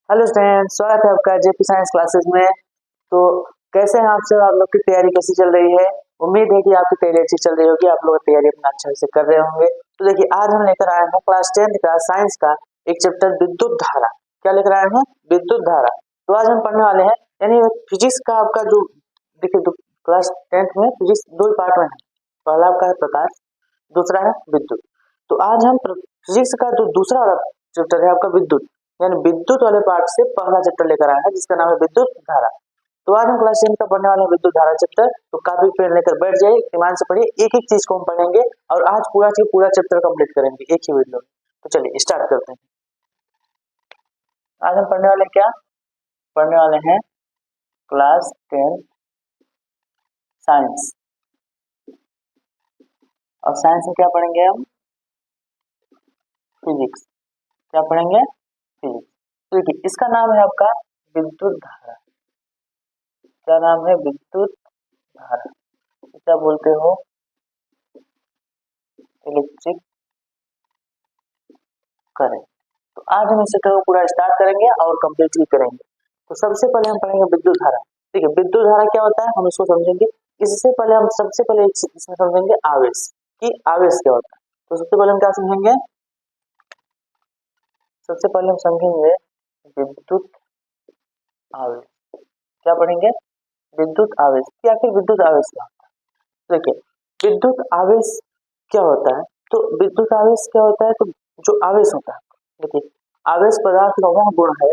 Hello student, स्वागत है आपका जेपी साइंस क्लासेस में। तो कैसे हैं आप सब? आप लोग की तैयारी कैसी चल रही है? उम्मीद है कि आपकी तैयारी अच्छी चल रही होगी, आप लोग तैयारी अपना अच्छे से कर रहे होंगे। तो देखिए, आज हम लेकर आए हैं क्लास 10th का साइंस का एक चैप्टर विद्युत धारा। क्या लेकर आए हैं? विद्युत धारा। तो आज हम पढ़ने वाले हैं, यानी फिजिक्स का आपका जो देखिए तो क्लास 10th में फिजिक्स दो पार्ट में है। पहला आपका है प्रकाश, दूसरा है विद्युत। तो आज हम फिजिक्स का जो दूसरा वाला चैप्टर है आपका विद्युत, यानी विद्युत वाले पार्ट से पहला चैप्टर लेकर आए हैं जिसका नाम है विद्युत धारा। तो आज हम क्लास 10 का पढ़ने वाले हैं विद्युत धारा चैप्टर। तो काफी पेन लेकर बैठ जाइए, ईमान से पढ़िए, एक एक चीज को हम पढ़ेंगे और आज पूरा चैप्टर कंप्लीट करेंगे एक ही वीडियो में। तो चलिए स्टार्ट करते हैं। आज हम पढ़ने वाले क्या पढ़ने वाले हैं? Class 10 science. और साइंस में क्या पढ़ेंगे हम? फिजिक्स। क्या पढ़ेंगे? फिजिक्स। तो देखिए, इसका नाम है आपका विद्युत धारा। क्या नाम है? विद्युत धारा। क्या बोलते हो? Electric current. तो आज हम इस चैप्टर को पूरा स्टार्ट करेंगे और कंप्लीट भी करेंगे। तो सबसे पहले हम पढ़ेंगे विद्युत धारा। ठीक है, विद्युत धारा क्या होता है हम इसको समझेंगे। इससे पहले हम सबसे पहले इसमें समझेंगे आवेश, कि आवेश क्या होता है। तो सबसे पहले हम क्या समझेंगे? सबसे पहले हम समझेंगे विद्युत आवेश। क्या पढ़ेंगे? विद्युत आवेश। कि आखिर विद्युत आवेश क्या होता है? देखिए, विद्युत आवेश क्या होता है? तो विद्युत आवेश क्या होता है? तो जो आवेश होता है, देखिए, आवेश पदार्थ का वह गुण है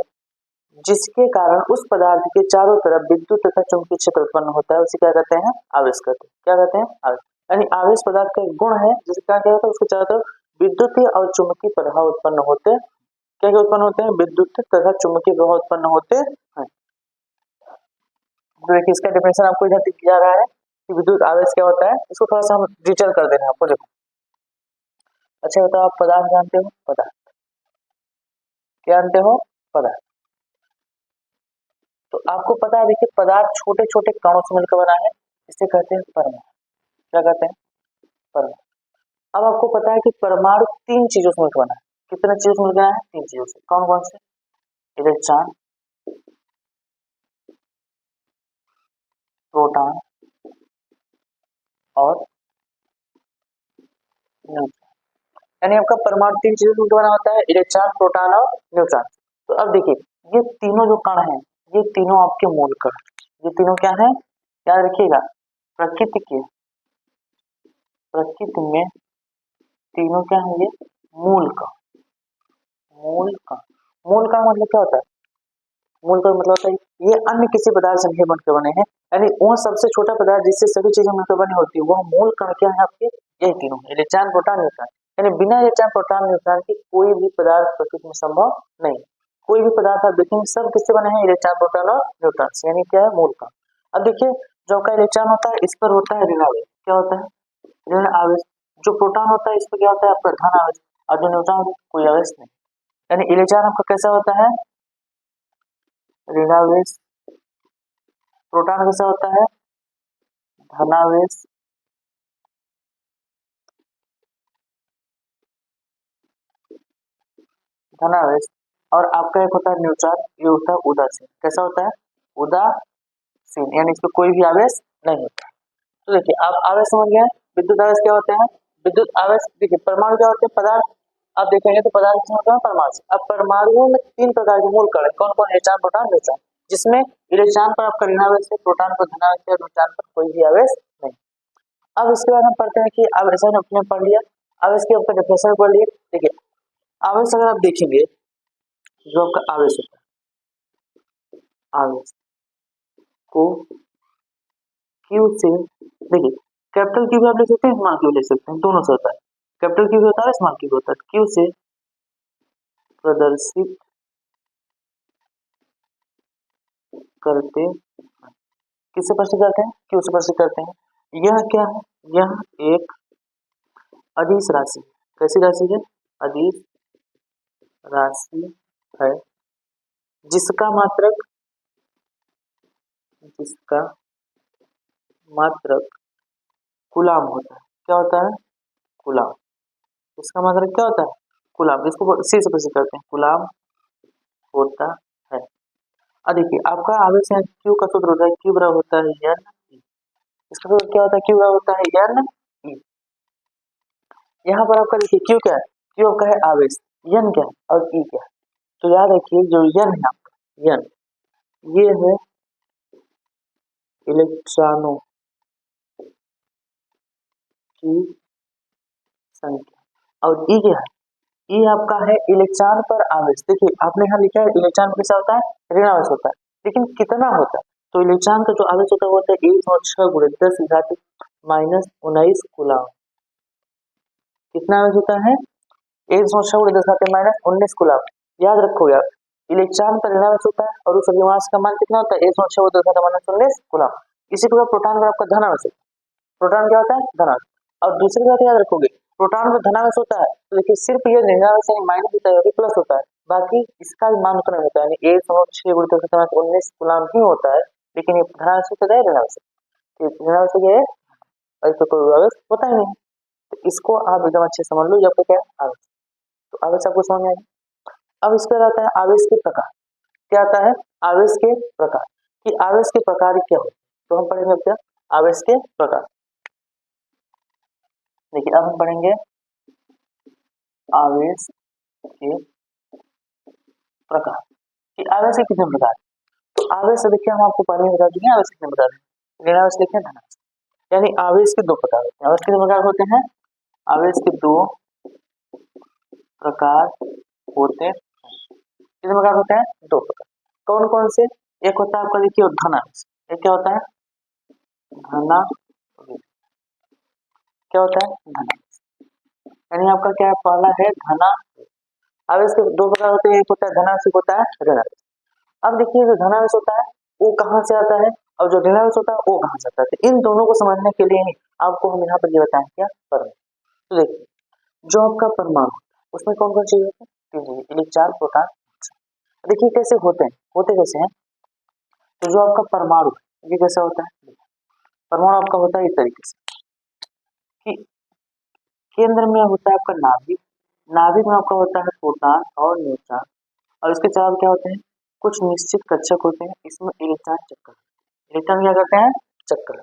जिसके कारण उस पदार्थ के चारों तरफ विद्युत तथा चुंबकीय क्षेत्र उत्पन्न होता है, उसे क्या कहते हैं? आवेश कहते हैं। क्या कहते हैं? आवेश। यानी आवेश पदार्थ का एक गुण है जिसके कारण क्या होता है? उसके चारों तरफ विद्युतीय और चुंबकीय प्रभाव उत्पन्न होते हैं। क्या क्या उत्पन्न होते हैं? विद्युत तथा चुंबकीय प्रभाव उत्पन्न होते हैं। तो देखिए, इसका डेफिनेशन आपको इधर दिख जा रहा है कि विद्युत आवेश क्या होता है। इसको थोड़ा सा हम डिटेल कर दे रहे हैं आपको। देखो, अच्छा बताओ, आप पदार्थ जानते हो? पदार्थ क्या जानते हो? पदार्थ। तो आपको पता है, देखिए, पदार्थ छोटे छोटे कणों से मिलकर बना है, इसे कहते हैं परमाणु। क्या कहते हैं? परमाणु। अब आपको पता है कि परमाणु तीन चीजों से मिलकर बना है। कितने चीजों से मिलकर बना है? तीन चीजों से। कौन कौन से? इलेक्ट्रॉन, प्रोटॉन और न्यूट्रॉन। यानी आपका परमाणु तीन चीजों से मिलकर बना होता है, इलेक्ट्रॉन, प्रोटॉन और न्यूट्रॉन। तो अब देखिए, ये तीनों जो कण हैं, ये तीनों आपके मूल कण। ये तीनों क्या है? याद रखिएगा, प्रकृति के प्रकृति में तीनों क्या है? ये मूल कण। मूल कण। मूल कण मतलब क्या होता है? मूल कण मतलब होता है ये अन्य किसी पदार्थ से नहीं बनकर बने हैं, यानी वो सबसे छोटा पदार्थ जिससे सभी चीजें मिलकर बनी होती है, वह मूल कण क्या है आपके? यही तीनों, इलेक्ट्रॉन, प्रोटॉन, न्यूट्रॉन। यानी बिना इलेक्ट्रॉन, प्रोटॉन, न्यूट्रॉन के कोई भी पदार्थ प्रकृति में संभव नहीं। कोई भी पदार्थ आप देखेंगे सब किससे बने हैं? इलेक्ट्रॉन, प्रोटॉन और न्यूट्रॉन से। यानी क्या है? मूल कण। अब देखिए, जो आपका इलेक्ट्रॉन होता है इस पर होता है ऋण आवेश। क्या होता है? ऋण आवेश। जो प्रोटॉन होता है इस पर क्या होता है? आपका धन आवेश। और जो न्यूट्रॉन होता है कोई आवेश नहीं। यानी इलेक्ट्रॉन आपका कैसा होता है? ऋणावेश। प्रोटॉन कैसा होता है? धनावेश। धनावेश। और आपका एक होता है न्यूट्रॉन, ये होता है उदासीन। कैसा होता है? उदासीन। यानी इसमें कोई भी आवेश नहीं होता। तो देखिए, आप आवेश समझ गए। विद्युत आवेश क्या होते हैं? विद्युत आवेश देखिए, परमाणु क्या होते हैं? पदार्थ। आप देखेंगे तो पदार्थ किसमें होते हैं? परमाणु से। अब परमाणुओं में तीन प्रकार के मूल कण हैं। कौन कौन? Electron, proton, neutron. जिसमें इलेक्ट्रॉन पर आपका ऋणावेश है, प्रोटॉन पर धनावेश है, न्यूट्रॉन पर कोई भी आवेश नहीं। अब इसके बाद हम पढ़ते हैं कि आवेश अपने पढ़ लिया। आवेश के आपका डेफिनेशन पढ़ लिए। देखिए, आवेश अगर आप देखेंगे, जो आपका आवेश होता है, आवेश को क्यू से, देखिए, कैपिटल क्यू भी आप लिख सकते हैं, स्मॉल क्यू लिख सकते हैं, दोनों से होता है। कैपिटल क्यू भी होता है, स्मॉल क्यू भी होता है। क्यू से प्रदर्शित करते हैं। किससे प्रदर्शित करते हैं? क्यू से प्रदर्शित करते हैं। यह क्या है? यह एक अदिश राशि। कैसी राशि है? अदिश राशि है जिसका मात्रक जिसका मात्रक कूलाम होता है। क्या होता है? कूलाम। इसका मात्रक क्या होता है? कूलाम। इसको सी से प्रदर्शित करते हैं, कूलाम होता अब देखिए आपका आवेश है क्यू का सूत्र होता है क्यू बराबर होता है एन, इसका सूत्र क्या होता है क्यू बराबर होता है एन ई। यहाँ पर आपका देखिए क्यू क्या है, क्यू आपका है आवेश, एन क्या है और ई क्या है। तो याद रखिए जो एन है आपका एन, ये है इलेक्ट्रॉनों की संख्या और ई क्या है, ई आपका है इलेक्ट्रॉन पर आवेश। देखिए आपने यहाँ लिखा है इलेक्ट्रॉन कैसा होता है ऋणावेश होता है, लेकिन कितना होता है, तो इलेक्ट्रॉन का जो आवेश होता है वो होता है 106 गुणे 10 घात माइनस 19 कूलम। कितना आवेश होता है 106 गुणे 10 घात माइनस 19 कूलम। याद रखोगे आप, इलेक्ट्रॉन का ऋणावेश होता है और उस द्रव्यमान का मान कितना होता है 106 गुणे 10 घात माइनस 19 कूलम। इसी प्रकार प्रोटॉन का आपका धनावेश, प्रोटॉन क्या होता है धनावेश। और दूसरी बात याद रखोगे, प्रोटॉन में धनावेश होता है तो देखिए सिर्फ ये ऋणावेश यानी माइनस होता है प्लस होता है, बाकी इसका भी मान उतना होता है यानी 106 गुणे 10 घात 19 कूलम ही होता है, लेकिन ये धनावेश होता है ऋणावेश। ऋणावेश ये है और इसका कोई आवेश होता ही नहीं, तो इसको आप एकदम अच्छे समझ लो। जब क्या है आवेश, तो आवेश आपको समझ में आएगा। अब इसके बाद आता है आवेश के प्रकार। क्या आता है आवेश के प्रकार, कि आवेश के प्रकार क्या होते हैं, तो हम पढ़ेंगे अब क्या आवेश के प्रकार। देखिए अब हम पढ़ेंगे आवेश के प्रकार, कि आवेश के कितने प्रकार। तो आवेश से देखिए हम आपको पहले बता देंगे आवेश कितने प्रकार है। ऋणावेश लिखे धनावेश, यानी आवेश के दो प्रकार होते हैं। आवेश कितने प्रकार होते हैं, आवेश के दो प्रकार होते हैं। कितने प्रकार होते हैं, दो प्रकार। कौन कौन से, एक होता है आपका देखिए धनावेश, एक क्या होता है धनावेश, क्या होता है धनावेश, यानी आपका क्या है पहला है धना। आवेश के दो प्रकार होते हैं, एक होता है धनावेश, एक होता है ऋणावेश। अब देखिए जो धनावेश होता है वो कहाँ से आता है और जो ऋणावेश होता है वो कहाँ से आता है, तो इन दोनों को समझने के लिए ही आपको हम यहाँ पर ये बताएं क्या परमाणु। तो देखिए जो आपका परमाणु उसमें कौन कौन चीज होते हैं, इलेक्ट्रॉन प्रोटॉन। देखिए कैसे होते हैं, होते कैसे हैं, तो जो आपका परमाणु ये कैसा होता है, परमाणु आपका होता है इस तरीके से कि केंद्र में होता है आपका नाभिक, नाभिक में आपका होता है प्रोटॉन और न्यूट्रॉन, और इसके चारों क्या होते हैं कुछ निश्चित कक्षक होते हैं, इसमें इलेक्ट्रॉन चक्कर, इलेक्ट्रॉन क्या करते हैं चक्कर।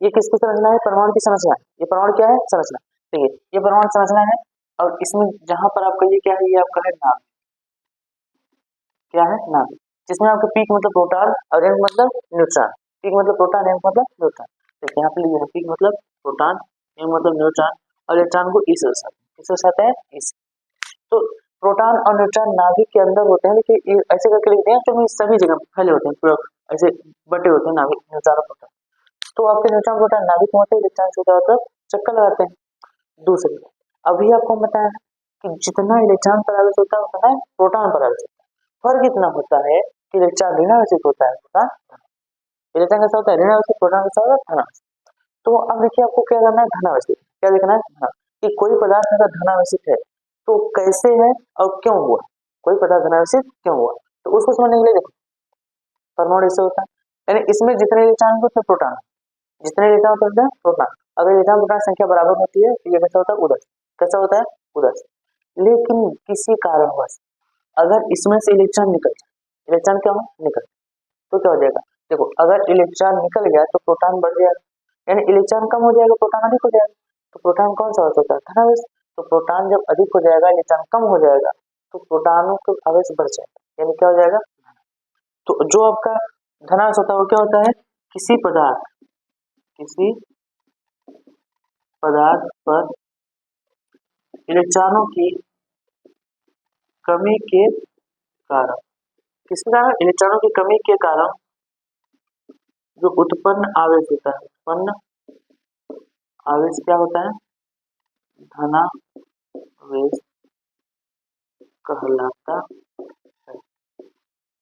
ये किसकी संरचना है, परमाणु की संरचना है। ये परमाणु क्या है संरचना, देखिए ये परमाणु संरचना है और इसमें जहां पर आपका ये क्या है, ये आपका है नाभिक, क्या है नाभिक, जिसमें आपका पीक मतलब प्रोटॉन और एन मतलब न्यूट्रॉन। पीक मतलब प्रोटॉन, एन मतलब न्यूट्रॉन। देखिए यहाँ पे लिखा है पीक मतलब प्रोटॉन, एन मतलब न्यूट्रॉन, और इलेक्ट्रॉन को इस दर्शाते हैं इस। तो प्रोटॉन और न्यूट्रॉन नाभिक के अंदर होते हैं, लेकिन ये ऐसे करके लिखते हैं जो सभी जगह फैले होते हैं, पूरा ऐसे बटे होते हैं नाभिक न्यूट्रॉन और प्रोटॉन। तो आपके न्यूट्रॉन प्रोटॉन नाभिक में होते हैं, इलेक्ट्रॉन से क्या होता है चक्कर लगाते हैं। दूसरी अभी आपको बताया कि जितना इलेक्ट्रॉन पर आवेश होता है उतना प्रोटॉन पर आवेश होता है। फर्क इतना होता है कि इलेक्ट्रॉन ऋणावेशित होता है, प्रोटॉन इलेक्ट्रॉन कैसा होता है ऋणावेशित, प्रोटॉन कैसा होता है धनावेशित। तो अब देखिए आपको क्या करना है धनावेशित, क्या देखना है कि कोई पदार्थ अगर धनावेशित है तो कैसे है और क्यों हुआ, कोई पदार्थ धनावेशित क्यों हुआ, तो उसको समझने के लिए देखो परमाणु ऐसे होता है, यानी इसमें जितने इलेक्ट्रॉन होते हैं प्रोटॉन, जितने इलेक्ट्रॉन होते हैं प्रोटॉन, अगर इलेक्ट्रॉन प्रोटॉन संख्या बराबर होती है तो ये कैसा होता है उदास, कैसा होता है उदास। लेकिन किसी कारणवश अगर इसमें से इलेक्ट्रॉन निकल जाए, इलेक्ट्रॉन क्या हो निकल, तो क्या हो जाएगा, देखो अगर इलेक्ट्रॉन निकल गया तो प्रोटॉन बढ़ जाएगा, यानी इलेक्ट्रॉन कम हो जाएगा प्रोटॉन अधिक हो जाएगा। तो प्रोटॉन कौन सा होता है धनावेश, तो प्रोटॉन जब अधिक हो जाएगा इलेक्ट्रॉन कम हो जाएगा तो प्रोटॉनों का आवेश बढ़ जाएगा, यानी क्या हो जाएगा। तो जो आपका धनावेश होता है वो क्या होता है, किसी पदार्थ पर इलेक्ट्रॉनों की कमी के कारण, किसके कारण इलेक्ट्रॉनों की कमी के कारण जो उत्पन्न आवेश होता है, उत्पन्न आवेश क्या होता है धनावेश कहलाता है।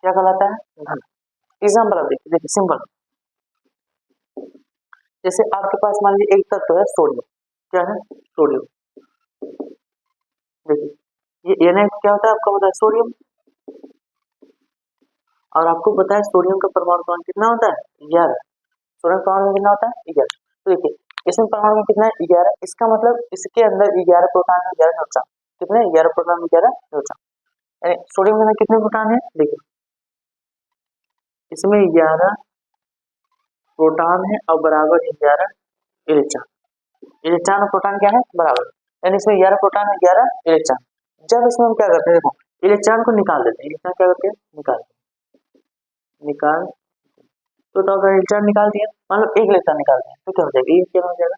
क्या कहलाता है धन। एग्जाम्पल आप देखिए, देखिए सिंपल, जैसे आपके पास मान लीजिए एक तत्व है सोडियम, क्या है सोडियम, देखिए ये Na क्या होता है आपको पता है सोडियम, और आपको पता है सोडियम का परमाणु क्रमांक कितना होता है 11, सोडियम परमाणु में कितना होता है 11। तो देखिए इसमें परमाणु में कितना है 11, इसका मतलब इसके अंदर 11 प्रोटॉन है 11 न्यूट्रॉन, कितने 11 प्रोटॉन 11 न्यूट्रॉन, यानी सोडियम के अंदर कितने प्रोटॉन है देखिए इसमें 11 प्रोटॉन है और बराबर 11 इलेक्ट्रॉन। इलेक्ट्रॉन और प्रोटॉन क्या है, बराबर, यानी इसमें 11 प्रोटॉन है 11 इलेक्ट्रॉन। जब इसमें हम क्या करते हैं, देखो इलेक्ट्रॉन को निकाल देते हैं, इलेक्ट्रॉन क्या करते हैं, निकाल तो अगर इलेक्ट्रॉन निकाल दिया, मान लो एक इलेक्ट्रॉन निकालते हैं तो क्या हो जाएगा, ये क्या हो जाएगा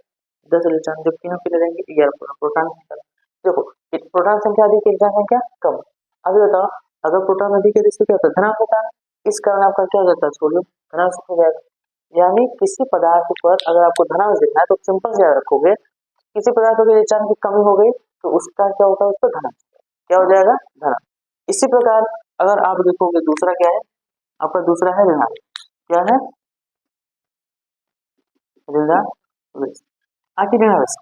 10 इलेक्ट्रॉन, जब तीनों के लिए रहेंगे 11 प्रोटॉन निकाल। देखो प्रोटॉन संख्या अधिक, इलेक्ट्रॉन संख्या कम। अभी बताओ अगर प्रोटॉन अधिक है तो इसको क्या होता है, धनात्मक होता है, इस कारण आपका क्या हो जाता है, सोडियम धनात्मक हो जाएगा। यानी किसी पदार्थ पर अगर आपको धनात्मक देखना है तो सिंपल से याद रखोगे, किसी पदार्थ में इलेक्ट्रॉन की कमी हो गई तो उसका क्या होता है, उस पर धनात्मक क्या हो जाएगा, धनात्मक। इसी प्रकार अगर आप देखोगे दूसरा क्या है, आपका दूसरा है ऋणात्मक, क्या है, ऋणावेश। आखिर ऋणावेश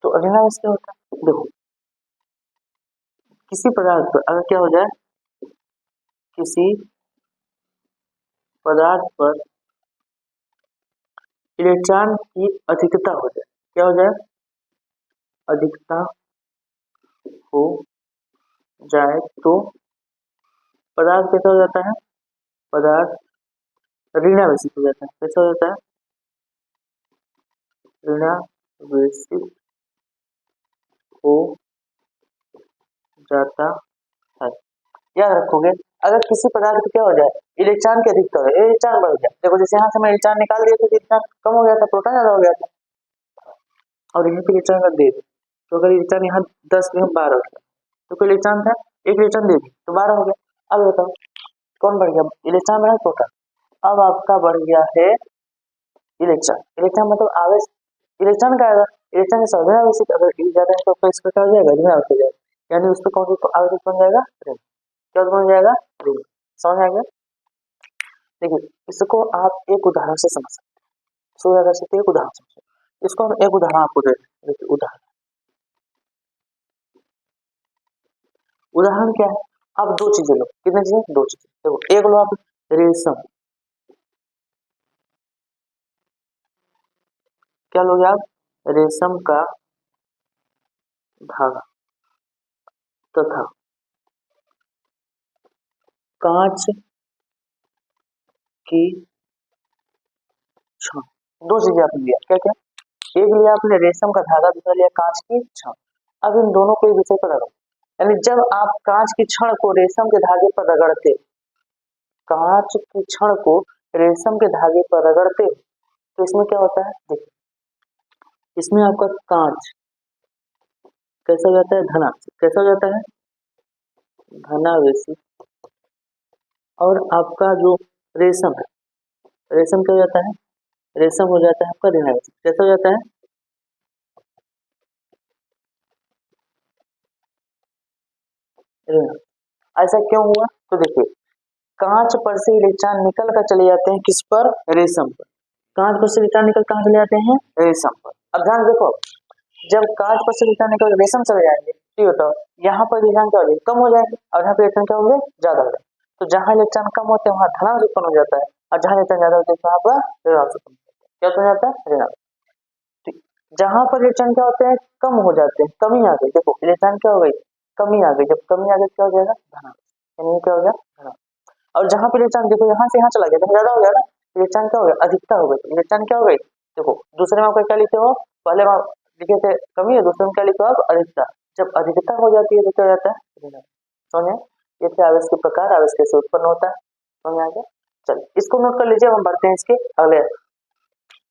तो ऋणावेश क्या होता है, देखो किसी पदार्थ पर अगर क्या हो जाए, किसी पदार्थ पर इलेक्ट्रॉन की अधिकता हो जाए, क्या हो जाए, अधिकता हो जाए तो पदार्थ कैसा हो जाता है, पदार्थ ऋणावेशित हो जाता है। कैसा हो जाता है, ऋणावेशित हो जाता है। याद रखोगे अगर किसी पदार्थ में क्या हो जाए, इलेक्ट्रॉन की अधिकता हो, इलेक्ट्रॉन बढ़ जाए, देखो जैसे यहाँ से मैं इलेक्ट्रॉन निकाल दिया तो इलेक्ट्रॉन कम हो गया था, प्रोटॉन ज्यादा हो गया था, और यहाँ पे इलेक्ट्रॉन रख दे दी तो अगर इलेक्ट्रॉन यहाँ 10 में 12 हो गया तो कोई इलेक्ट्रॉन था, एक इलेक्ट्रॉन दे दी तो 12 हो गया। अब बताओ कौन बढ़ गया, इलेक्ट्रॉन बढ़ा प्रोटॉन। अब आपका बढ़ गया है इलेक्ट्रॉन, इलेक्ट्रॉन मतलब आवेश, इलेक्ट्रॉन का आएगा, इलेक्ट्रॉन का सौदा आवेशित, अगर ई ज्यादा है तो आपका इसका क्या हो जाएगा, ऋण आवेश हो जाएगा, यानी उस पर कौन सा आवेश बन जाएगा, ऋण, क्या बन जाएगा, ऋण। समझ आ गया। देखिए इसको आप एक उदाहरण से समझ सकते हैं, इसको अगर सकते एक उदाहरण समझो, इसको हम एक उदाहरण आपको दे रहे हैं। देखिए उदाहरण, उदाहरण क्या है, आप दो चीजें लो, कितनी चीजें, दो चीजें, देखो एक लो आप रेशम, क्या लोगे आप, रेशम का धागा तथा कांच की छड़, दो चीजें आपने लिया, क्या क्या, एक लिया आपने रेशम का धागा, दूसरा लिया कांच की छड़। अब इन दोनों को एक दूसरे पर रगड़ो, यानी जब आप कांच की छड़ को रेशम के धागे पर रगड़ते, कांच की छड़ को रेशम के धागे पर रगड़ते तो इसमें क्या होता है, देखिए इसमें आपका कांच कैसा हो जाता है, धनावेशित, कैसा हो जाता है, धनावेशित, और आपका जो रेशम है, रेशम क्या हो जाता है, रेशम हो जाता है आपका ऋणावेशित, कैसा हो जाता है, ऋण। ऐसा क्यों हुआ, तो देखिए कांच पर से इलेक्ट्रॉन निकल कर चले जाते हैं किस पर, रेशम पर, कांच पर से इलेक्ट्रॉन निकल कहां चले जाते हैं, रेशम पर। अब ध्यान देखो जब कांच पर से इलेक्ट्रॉन निकल रेशम चले जाएंगे तो ये बताओ यहाँ पर इलेक्ट्रॉन क्या हो जाएगा, कम हो जाएंगे, और यहाँ पे इलेक्ट्रॉन क्या होंगे, ज्यादा हो जाएंगे। तो जहां इलेक्ट्रॉन कम होते हैं वहां धनावेश उत्पन्न हो जाता है, और जहां इलेक्ट्रॉन ज्यादा होते हैं वहां पर ऋणावेश उत्पन्न होता है। क्या उत्पन्न हो जाता है, ऋणावेश। ठीक। जहां पर इलेक्ट्रॉन क्या होते हैं, कम हो जाते हैं, कमी आ गई, देखो इलेक्ट्रॉन क्या हो गई, कमी आ गई, जब कमी आ गई क्या हो जाएगा, धनावेश, यानी ये क्या हो गया, धनावेश। और जहां पर इलेक्ट्रॉन देखो यहाँ से यहाँ चला गया तो ज्यादा हो गया ना, इलेक्ट्रॉन क्या हो गया, अधिकता हो गई, इलेक्ट्रॉन क्या हो गई, देखो दूसरे में आप क्या लिखे हो, पहले में आप लिखे थे कमी है, दूसरे में क्या लिखे हो आप, अधिकता। जब अधिकता हो जाती है तो क्या हो जाता है, ऋणावेश। समझे, ये थे आवेश के प्रकार, आवेश कैसे उत्पन्न होता है, समझ आ गया। चलिए इसको नोट कर लीजिए, हम बढ़ते हैं इसके अगले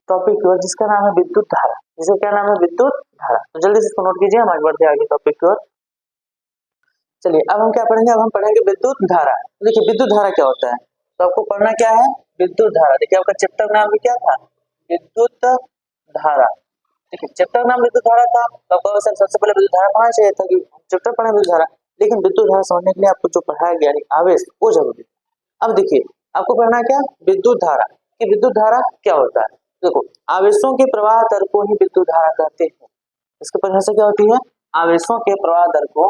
टॉपिक की ओर जिसका नाम है विद्युत धारा, जिसका क्या नाम है, विद्युत धारा। तो जल्दी से इसको नोट कीजिए, हम आगे बढ़ते हैं आगे टॉपिक की ओर। चलिए अब हम क्या पढ़ेंगे, अब हम पढ़ेंगे विद्युत धारा। देखिए विद्युत धारा क्या होता है, तो आपको पढ़ना क्या है, विद्युत धारा। देखिए आपका चैप्टर नाम भी क्या था, विद्युत धारा। देखिए चैप्टर नाम विद्युत धारा था, तो आपको सबसे पहले विद्युत धारा पढ़ना चाहिए था कि चैप्टर पढ़े विद्युत धारा, लेकिन विद्युत धारा समझने के लिए आपको जो पढ़ाया गया आवेश वो जरूरी है। अब देखिए आपको पढ़ना क्या, विद्युत धारा, कि विद्युत धारा क्या होता है। देखो आवेशों के प्रवाह दर को ही विद्युत धारा कहते हैं। इसकी परिभाषा क्या होती है, आवेशों के प्रवाह दर को,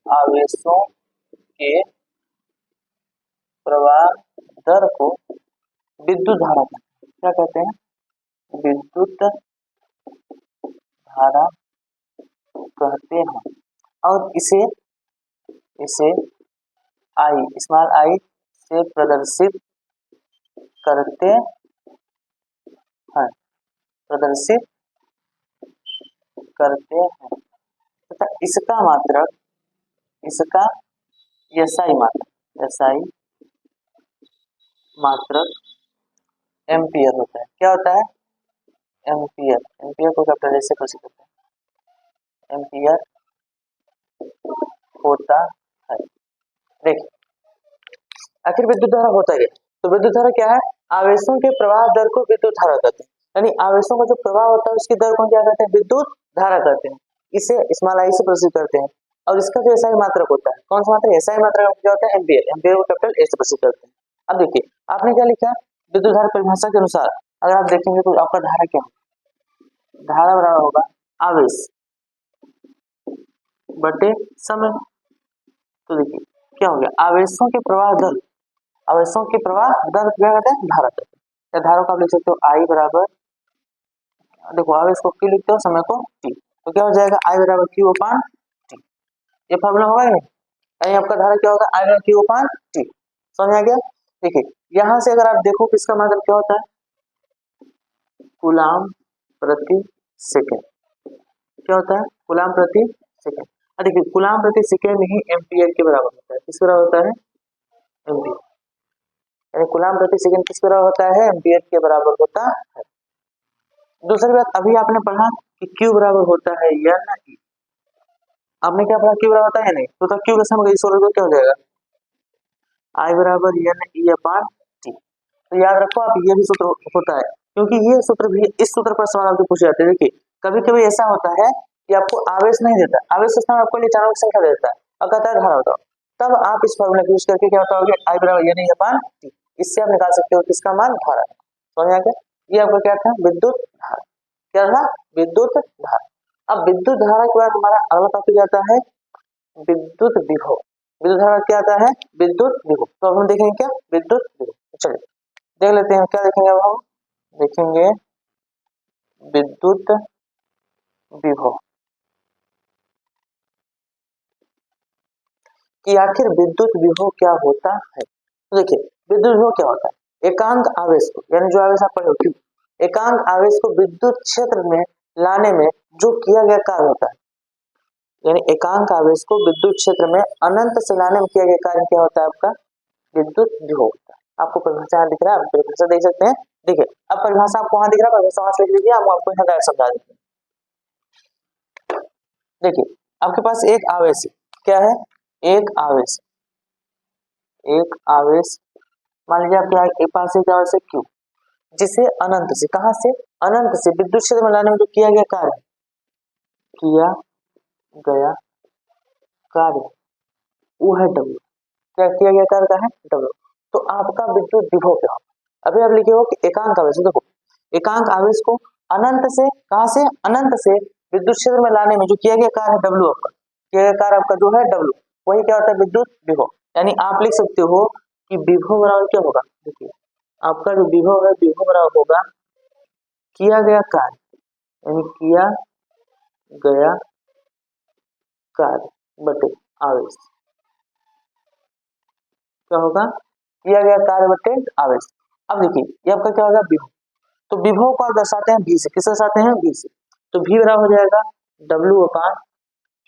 आवेशों के प्रवाह दर को विद्युत धारा क्या कहते हैं, विद्युत धारा कहते हैं। और इसे इसे आई, स्मॉल आई से प्रदर्शित करते हैं, प्रदर्शित करते हैं तथा इसका मात्रक, इसका एसआई मात्रक, एसआई मात्रक एम्पियर होता है। क्या होता है? एम्पियर। एम्पियर को कैपिटल एस से प्रदर्शित करते हैं, एम्पियर होता है। देखिए आखिर विद्युत धारा होता है, तो विद्युत धारा क्या है? आवेशों के प्रवाह दर को विद्युत धारा कहते हैं, यानी आवेशों का जो प्रवाह होता है उसकी दर को क्या कहते हैं? विद्युत धारा कहते हैं। इसे स्मॉल आई से प्रदर्शित करते हैं और इसका जो एसआई मात्रक होता है, कौन सा मात्रक? एसआई मात्रक क्या होता है? एम्पियर। एम्पियर को कैपिटल ए से प्रदर्शित करते हैं। अब देखिए आपने क्या लिखा, विद्युत धारा परिभाषा के अनुसार अगर आप देखेंगे तो आपका धारा क्या है? धारा बराबर होगा आवेश बटे समय। तो देखिए क्या हो गया? आवेशों के प्रवाह दर, आवेशों के प्रवाह दर क्या कहते हैं? धारा कहते हैं। या धारा को आप लिख सकते हो आई बराबर, देखो आवेश को क्यू लिखते हो, समय को टी, तो क्या हो जाएगा? आई बराबर क्यू अपान टी। ये फॉर्मूला होगा नहीं? यानी आपका धारा क्या होगा? आई बराबर क्यू अपान टी। समझ आ गया? देखिए यहां से अगर आप देखो किसका मतलब क्या होता है? कूलाम प्रति सेकेंड। क्या होता है? कूलाम प्रति सेकेंड। देखिए कूलाम प्रति सेकेंड ही एम्पियर के बराबर होता है। किस बराबर होता है? एम्पियर। यानी कूलाम प्रति सेकेंड किस बराबर होता है? एम्पियर के बराबर होता है। दूसरी बात, अभी आपने पढ़ा कि Q बराबर होता है या नहीं। आपने क्या पढ़ा? Q बराबर होता है या नहीं? तो Q का सम सोल्व क्या हो जाएगा? I बराबर एन ई अपान टी। तो याद रखो आप, ये भी सूत्र होता है, क्योंकि ये सूत्र भी, इस सूत्र पर सवाल आपके पूछे जाते हैं। देखिए कभी कभी ऐसा होता है कि आपको आवेश नहीं देता, आवेश स्थान आपको इलेक्ट्रॉनों की संख्या देता है और कहता है धारा बताओ, तब आप इस फॉर्मूला यूज करके क्या बताओगे? I बराबर एन ई अपान टी। इससे आप निकाल सकते हो किसका मान? धारा। समझ आ गया? ये आपका क्या था? विद्युत धारा। क्या था? विद्युत धारा। अब विद्युत धारा के बाद हमारा अगला टॉपिक आता है विद्युत विभव। विद्युत धारा क्या आता है? विद्युत विभव। तो अब हम देखेंगे क्या? विद्युत विभव। चलिए देख लेते हैं क्या देखेंगे। अब हम देखेंगे विद्युत विभव कि आखिर विद्युत विभव क्या होता है। तो देखिए विद्युत विभव क्या होता है? एकांक आवेश को, यानी जो आवेश आप पढ़े होते, एकांक आवेश को विद्युत क्षेत्र में लाने में जो किया गया कार्य होता है, यानी एकांक आवेश को विद्युत क्षेत्र में अनंत से लाने में किया गया कार्य क्या होता है? आपका विद्युत विभव होता है। आपको परिभाषा दिख रहा है, आप परिभाषा देख सकते हैं। देखिए अब परिभाषा आपको वहां दिख रहा है, परिभाषा वहां से लिख लीजिए, हम आपको यहाँ डायरेक्ट समझा देते हैं। देखिए आपके पास एक आवेश है, क्या है? एक आवेश, एक आवेश मान लीजिए आपके पास एक आवेश है Q, जिसे अनंत से, कहां से? अनंत से विद्युत क्षेत्र में लाने में जो किया गया कार्य, किया गया कार्य वो है W। क्या किया गया कार्य का है? W। तो आपका विद्युत विभव क्या होगा? अभी आप लिखे हो कि एकांक आवेश, देखो एकांक आवेश को अनंत से, कहां से? अनंत से विद्युत क्षेत्र में लाने में जो किया गया कार्य है W, आपका किया गया कार्य आपका जो है W, वही क्या होता है? विद्युत विभव। यानी आप लिख सकते हो कि विभव बराबर क्या होगा? देखिए आपका जो विभव है, विभव बराबर होगा किया गया कार्य, यानी किया गया कार्य बटे आवेश। क्या होगा? किया गया कार्य बटे आवेश। अब देखिए ये आपका क्या होगा? विभव। तो विभव को आप दर्शाते हैं V से, किस दर्शाते हैं? V से। तो V बराबर हो जाएगा W अपान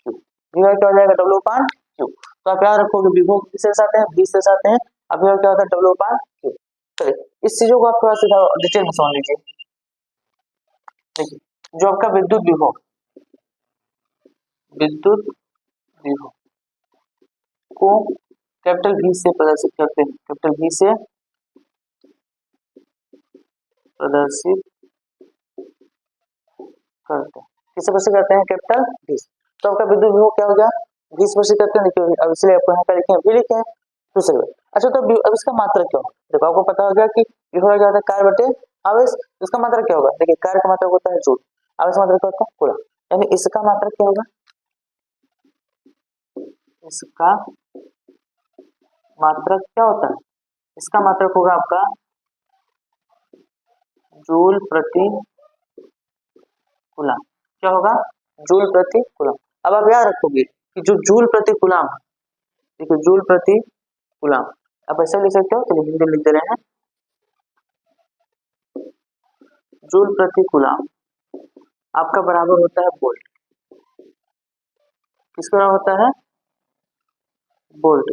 Q। V बराबर क्या हो जाएगा? W अपान Q। तो आप याद रखोगे विभव किससे दर्शाते हैं? V से दर्शाते हैं। अब यहाँ क्या होता है? W अपान Q। चलिए इस चीजों को आप थोड़ा सा डिटेल में समझ लीजिए। देखिए जो आपका विद्युत विभव, विद्युत विभव को कैपिटल V से प्रदर्शित करते हैं, कैपिटल V से प्रदर्शित करते हैं। किससे प्रदर्शित करते हैं? कैपिटल V से। तो आपका विद्युत विभव क्या हो गया? V से प्रदर्शित करते हैं। देखिए अब इसलिए आपको यहाँ पर लिखे हैं, V लिखे हैं। दूसरी बात, अच्छा तो अब इसका मात्रक क्या होगा? देखो आपको पता हो गया कि विभव क्या होता है? कार्य बटे आवेश। इसका मात्रक क्या होगा? देखिए कार्य का मात्रक होता है जूल, आवेश का मात्रक होता है कूलम। यानी इसका मात्रक क्या होगा? इसका मात्रक क्या होता है? इसका मात्रक होगा आपका जूल प्रति कूलम। क्या होगा? जूल प्रति कूलम। अब आप याद रखोगे कि जो जूल प्रति कूलम, देखिए जूल प्रति कूलाम। आप ऐसे लिख सकते हो, चलिए हिंदी में लिख दे रहे हैं, जूल प्रति कूलाम आपका बराबर होता है वोल्ट। किसका बराबर होता है? वोल्ट।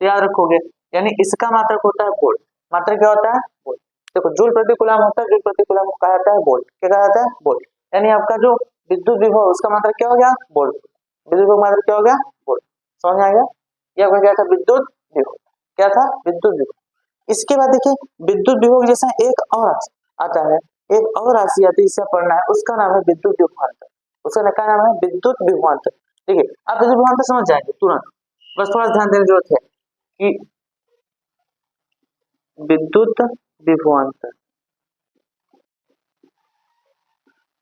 याद रखोगे, यानी इसका मात्रक होता है वोल्ट। मात्रक क्या होता है? वोल्ट। देखो जूल प्रति कूलाम होता है, जूल प्रति कूलाम को कहा जाता है वोल्ट। क्या कहा जाता है? वोल्ट। यानी आपका जो विद्युत विभव उसका मात्रक क्या हो गया? वोल्ट। विद्युत विभव मात्रक क्या हो गया? वोल्ट। समझ में आ गया? ये आपका क्या था? विद्युत विभव। क्या था? विद्युत विभव। इसके बाद देखिए, विद्युत विभव जैसा एक और आता है, एक और राशि आती है, इससे पढ़ना है, उसका नाम है विद्युत विभवांतर। उसका क्या नाम है? विद्युत विभवांतर। ठीक है, आप विद्युत विभवांतर समझ जाएंगे तुरंत, बस थोड़ा ध्यान देने की जरूरत है कि विद्युत विभवांतर,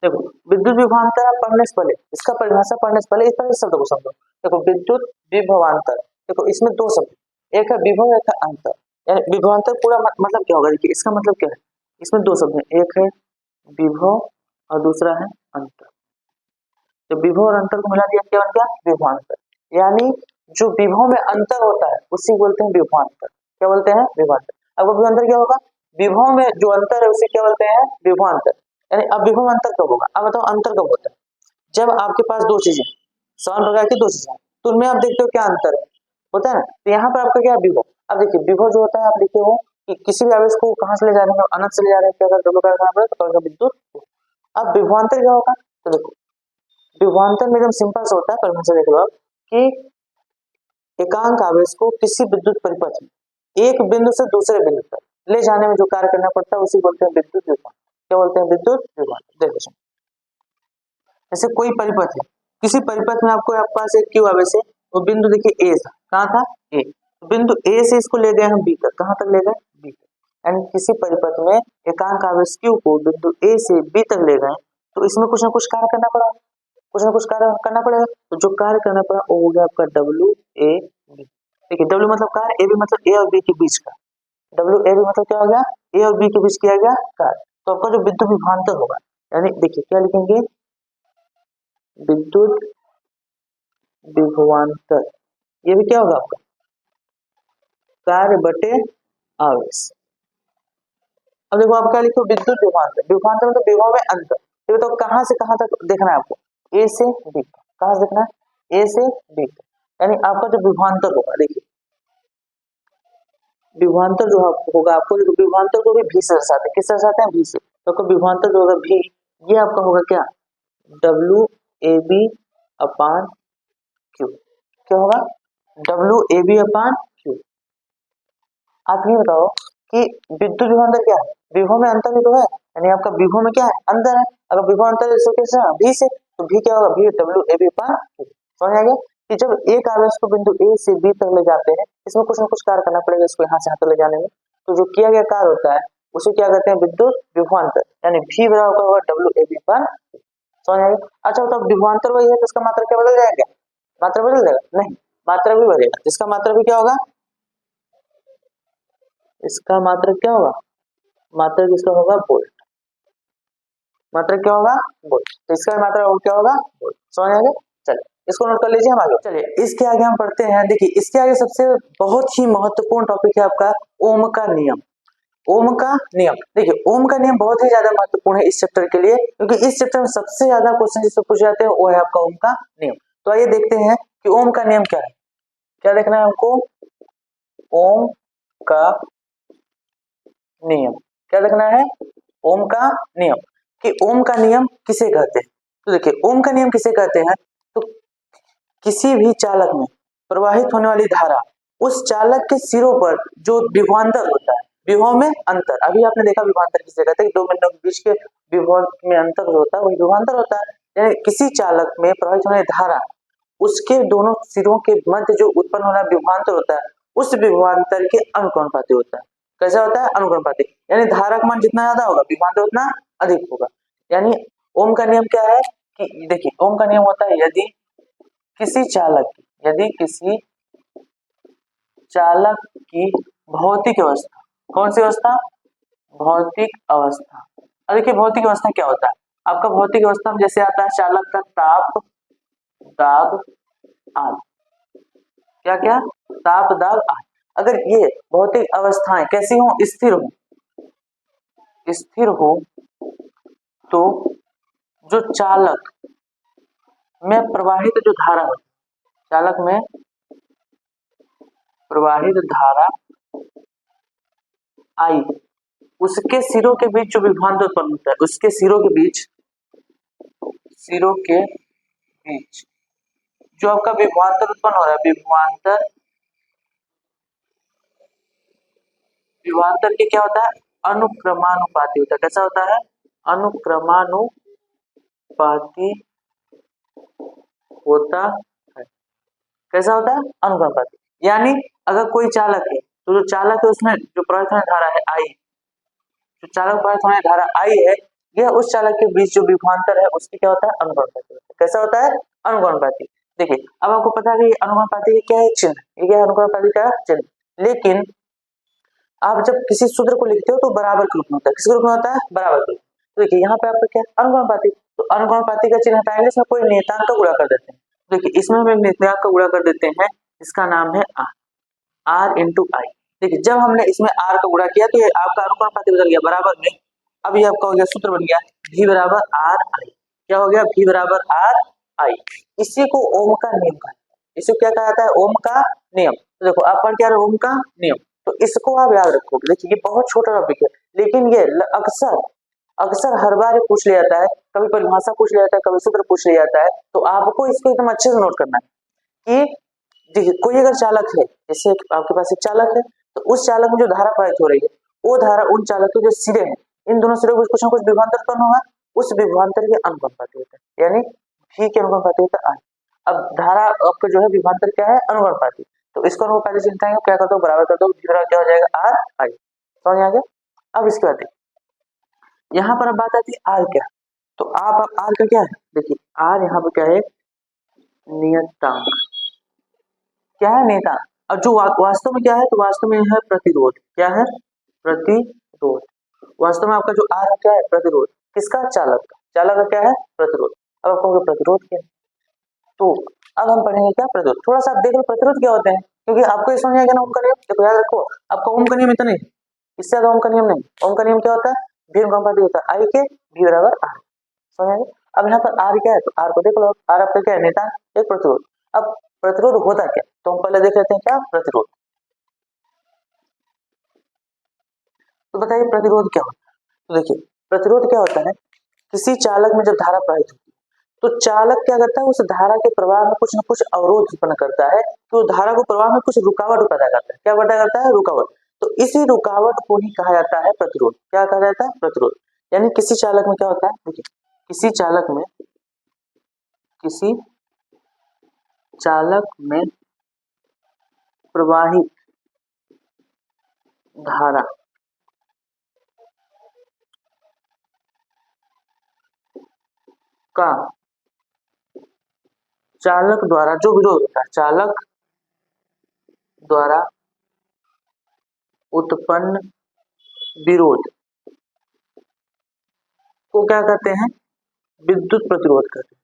देखो विद्युत विभवांतर आप पढ़ने से पहले, इसका परिभाषा पढ़ने से पहले इस तरह शब्द को समझो। देखो विद्युत विभवांतर, देखो इसमें दो शब्द, एक है विभव, एक है अंतर। यानी विभवांतर पूरा मतलब क्या होगा? देखिए इसका मतलब क्या है, इसमें दो शब्द हैं, एक है विभव और दूसरा है अंतर। तो विभव और अंतर को मिला दिया, क्या बन गया? विभवांतर। यानी जो विभव में अंतर होता है उसी बोलते हैं विभवांतर। क्या बोलते हैं? विभवांतर। अब विभवांतर क्या होगा? विभव में जो अंतर है उसे क्या बोलते हैं? विभवांतर। यानी अब विभव अंतर कब होगा? अब बताओ अंतर कब होता है? जब आपके पास दो चीजें, समान प्रकार की दो चीजें, तो उनमें आप देखते हो क्या अंतर है, होता है ना। तो यहाँ पर आपका क्या है? विभव। अब देखिए विभव जो होता है, आप लिखे हो कि किसी भी आवेश को कहाँ से ले जा रहे हैं? अनंत से ले जा रहे हैं, क्या अगर डब्ल्यू का करना पड़े तो विद्युत। अब विभवांतर क्या होगा? तो देखो विभवांतर में एकदम सिंपल सा होता है, पर मुझे देख लो कि एकांक आवेश को किसी विद्युत परिपथ में एक बिंदु से दूसरे बिंदु पर ले जाने में जो कार्य करना पड़ता है उसी बोलते हैं विद्युत विभवांतर। क्या बोलते हैं? विद्युत विभवांतर। देखो जैसे कोई परिपथ है, किसी परिपथ में आपको आपके पास एक क्यू आवेश है, वो बिंदु देखिए ए था, कहाँ था? ए। बिंदु ए से इसको ले गए हम बी तक, कहाँ तक ले गए? बी तक। यानी किसी परिपथ में एकांक आवेश क्यू को बिंदु ए से बी तक ले गए, तो इसमें कुछ ना कुछ कार्य करना पड़ा, कुछ ना कुछ कार्य करना पड़ेगा। तो जो कार्य करना पड़ा वो हो गया आपका डब्ल्यू ए बी। देखिए डब्ल्यू मतलब कार्य, ए बी मतलब ए और बी के बीच का। डब्ल्यू ए बी मतलब क्या हो गया? ए और बी के बीच किया गया कार्य। तो आपका जो विद्युत विभवांतर होगा, यानी देखिए क्या लिखेंगे? विद्युत विभवांतर। ये भी क्या होगा आपका? कार्य बटे आवेश। अब देखो आप क्या लिखो? विद्युत विभवांतर। विभवांतर मतलब विभव में अंतर। ये बताओ कहाँ से कहाँ तक देखना है आपको? ए से बी। कहाँ से देखना है? ए से बी। यानी आपका जो विभवांतर होगा, देखिए विभवांतर जो होगा आपको, देखो विभवांतर को भी भी से दर्शाते हैं। किससे दर्शाते हैं? भी से। तो आपका विभवांतर जो होगा भी, ये आपका होगा क्या? W A B upon Q. क्या होगा? W A B upon Q. आप ये बताओ कि विद्युत विभवांतर क्या है? विभव में अंतर ही तो है, यानी आपका विभव में क्या है? अंतर है। अगर विभव अंतर है कैसे? भी से, तो भी क्या होगा? भी W A B upon Q. समझ आ गया कि जब एक आवेश को बिंदु ए से बी तक ले जाते हैं, इसमें कुछ ना कुछ कार्य करना पड़ेगा इसको यहाँ से यहाँ तक ले जाने में। तो जो किया गया कार्य होता है उसे क्या कहते हैं? विद्युत विभवांतर। यानी भी बराबर होगा डब्ल्यू ए बी अपान। समझ आ गया? अच्छा तो विभवांतर वही है, तो इसका मात्रा क्या बदल जाएगा? मात्रा बदल जाएगा? नहीं, मात्रा भी बढ़ेगा। इसका मात्रा भी क्या होगा? इसका मात्रक क्या होगा? मात्रक इसका होगा वोल्ट। मात्रक क्या होगा? वोल्ट। तो इसका मात्रक क्या होगा? वोल्ट। समझ आ गया? चलिए इसको नोट कर लीजिए, हम आगे चलिए। इसके आगे हम पढ़ते हैं, देखिए इसके आगे सबसे बहुत ही महत्वपूर्ण टॉपिक है आपका ओम का नियम। ओम का नियम, देखिए ओम का नियम बहुत ही ज्यादा महत्वपूर्ण है इस चैप्टर के लिए, क्योंकि इस चैप्टर में सबसे ज्यादा क्वेश्चन जिससे पूछे जाते हैं वो है आपका ओम का नियम। तो आइए देखते हैं कि ओम का नियम क्या है। क्या देखना है हमको? ओम का नियम। क्या देखना है? ओम का नियम। कि ओम का नियम किसे कहते हैं? तो देखिए ओम का नियम किसे कहते हैं, तो किसी भी चालक में प्रवाहित होने वाली धारा, उस चालक के सिरों पर जो विभवांतर होता है, विभव में अंतर, अभी आपने देखा विभवांतर किसे कहते हैं? दो बिंदुओं के बीच के विभव में अंतर जो होता है वही विभवांतर होता है। यानी किसी चालक में प्रवाहित होने वाली धारा, उसके दोनों सिरों के मध्य जो उत्पन्न होना विभवांतर होता है, उस विभवांतर के अनुक्रमानुपाती होता है। कैसा होता है? अनुक्रमानुपाती। यानी धारा का मान जितना ज्यादा होगा विभवांतर उतना अधिक होगा। यानी ओम का नियम क्या है कि देखिए ओम का नियम होता है यदि किसी चालक की भौतिक अवस्था, कौन सी अवस्था? भौतिक अवस्था। अब देखिए भौतिक अवस्था क्या होता है आपका? भौतिक अवस्था में जैसे आता है चालक का ताप, दाब, आदि। क्या क्या? ताप, दाब, आदि। अगर ये भौतिक अवस्थाएं कैसी हो, स्थिर हो तो जो चालक में प्रवाहित जो धारा है, चालक में प्रवाहित धारा आई, उसके सिरों के बीच जो विभवांतर उत्पन्न होता है, उसके सिरों के बीच जो आपका विभवांतर उत्पन्न हो रहा है, विभवांतर के क्या होता है, अनुक्रमानुपाती होता है। कैसा होता है, अनुक्रमानुपाती होता है। कैसा होता है, अनुक्रमानुपाती। यानी अगर कोई चालक है तो जो चालक है उसमें जो प्रवाहित होने धारा है आई, जो चालक प्रवाहित होने धारा आई है, यह उस चालक के बीच जो विभवांतर है उसकी क्या होता है, अनुक्रमानुपाती होता है। कैसा होता है, अनुक्रमानुपाती। देखिए अब आपको पता है कि अनुक्रमानुपाती का क्या है चिन्ह, ये क्या है अनुक्रमानुपाती का चिन्ह। लेकिन आप जब किसी सूत्र को लिखते हो तो बराबर के रूप में होता है। किस रूप में होता है, बराबर के रूप में। तो देखिए यहाँ पे आपका क्या अनुक्रमानुपाती, तो अनुक्रमानुपाती का चिन्ह हटाएंगे, इसमें कोई नियतांक का गुणा कर देते हैं। देखिए इसमें हम एक नियतांक का गुणा कर देते हैं, इसका नाम है आर इंटू आई। देखिए जब हमने इसमें आर का गुणा किया तो ये आपका अनुक्रमानुपाती बदल गया बराबर में। अब ये आपका हो गया, सूत्र बन गया v बराबर आर आई। क्या हो गया, v बराबर आर आई। इसी को ओम का नियम कहा, इसे क्या कहा जाता है, ओम का नियम। तो देखो आप पढ़ क्या रहे हो, ओम का नियम, तो इसको आप याद रखोगे। देखिए ये बहुत छोटा टॉपिक है, लेकिन ये अक्सर हर बार पूछ लिया जाता है, कभी परिभाषा पूछ लिया जाता है, कभी सूत्र पूछ लिया जाता है। तो आपको इसको एकदम अच्छे से नोट करना है कि देखिए कोई अगर चालक है, जैसे आपके पास एक चालक है, तो उस चालक में जो धारा प्रवाहित हो रही है, वो धारा उन चालक के जो सिरे हैं, इन दोनों सिरों को कुछ ना कुछ विभवांतर उत्पन्न होगा, उस विभवांतर के अनुक्रमानुपाती होता है, यानी v के अनुक्रमानुपाती होता है। अब धारा आपका जो है विभवांतर क्या है, अनुक्रमानुपाती। तो इसको अनुक्रमानुपाती चिन्ह है, क्या कर दो, बराबर कर दो, v क्या हो जाएगा, आर आई। समझ आ गया। अब इसके बाद यहाँ पर अब बात आती है आर क्या, तो आप आर का क्या है, देखिए आर यहाँ पर क्या है, नियतांक। क्या है, नियतांक। और जो वास्तव में क्या है, तो वास्तव में है प्रतिरोध। क्या है, प्रतिरोध। वास्तव में आपका जो आर क्या है, प्रतिरोध। किसका, चालक का। चालक का क्या है, प्रतिरोध। अब आप कहोगे प्रतिरोध क्या है, तो अब हम पढ़ेंगे क्या, प्रतिरोध। थोड़ा सा आप देख लो प्रतिरोध क्या होते हैं, क्योंकि आपको ये समझ आएगा ना ओम का नियम। देखो याद रखो, आपका ओम का नियम इतना नहीं, इससे ज्यादा ओम का नियम नहीं। ओम का नियम क्या होता है, v अनुपाती होता है आई के, v बराबर आर। समझ आएगा। अब यहाँ पर आर क्या है, तो आर को देख लो, आर आपका क्या है, नियतांक, एक प्रतिरोध। अब प्रतिरोध होता क्या, तो हम पहले देख लेते हैं क्या प्रतिरोध। तो बताइए प्रतिरोध क्या होता है। तो देखिए प्रतिरोध क्या होता है, किसी चालक में जब धारा प्रवाहित होती है तो चालक क्या करता है, उस धारा के प्रवाह में कुछ न कुछ अवरोध उत्पन्न करता है, तो धारा को प्रवाह में कुछ रुकावट पैदा करता है। क्या पैदा करता है, रुकावट। तो इसी रुकावट को ही कहा जाता है प्रतिरोध। क्या कहा जाता है, प्रतिरोध। यानी किसी चालक में क्या होता है, देखिए किसी चालक में प्रवाहित धारा का चालक द्वारा जो विरोध होता है, चालक द्वारा उत्पन्न विरोध को क्या कहते हैं, विद्युत प्रतिरोध कहते हैं।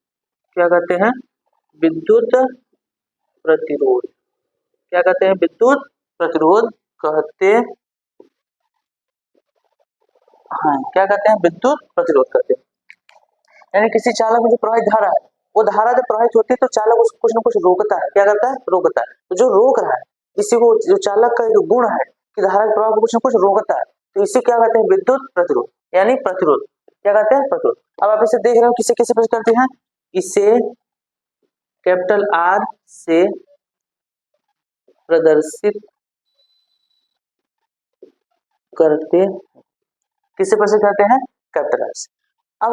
क्या कहते हैं, विद्युत प्रतिरोध। क्या कहते हैं, विद्युत प्रतिरोध कहते हैं। हाँ क्या कहते हैं, विद्युत प्रतिरोध कहते हैं। यानी किसी चालक में जो प्रवाहित धारा है, वो धारा जब प्रवाहित होती है तो चालक उसको कुछ ना कुछ रोकता है। क्या करता है, रोकता है। तो जो रोक रहा है, इसी को, जो चालक का एक गुण है कि धारा के प्रवाह को कुछ ना कुछ रोकता है, तो इसे क्या कहते हैं, विद्युत प्रतिरोध, यानी प्रतिरोध। क्या कहते हैं, प्रतिरोध। अब आप इसे देख रहे हो किसे किसे प्रश्न करते हैं, इसे कैपिटल आर से प्रदर्शित करते, किससे प्रदर्शित करते हैं, कैपिटल आर से। अब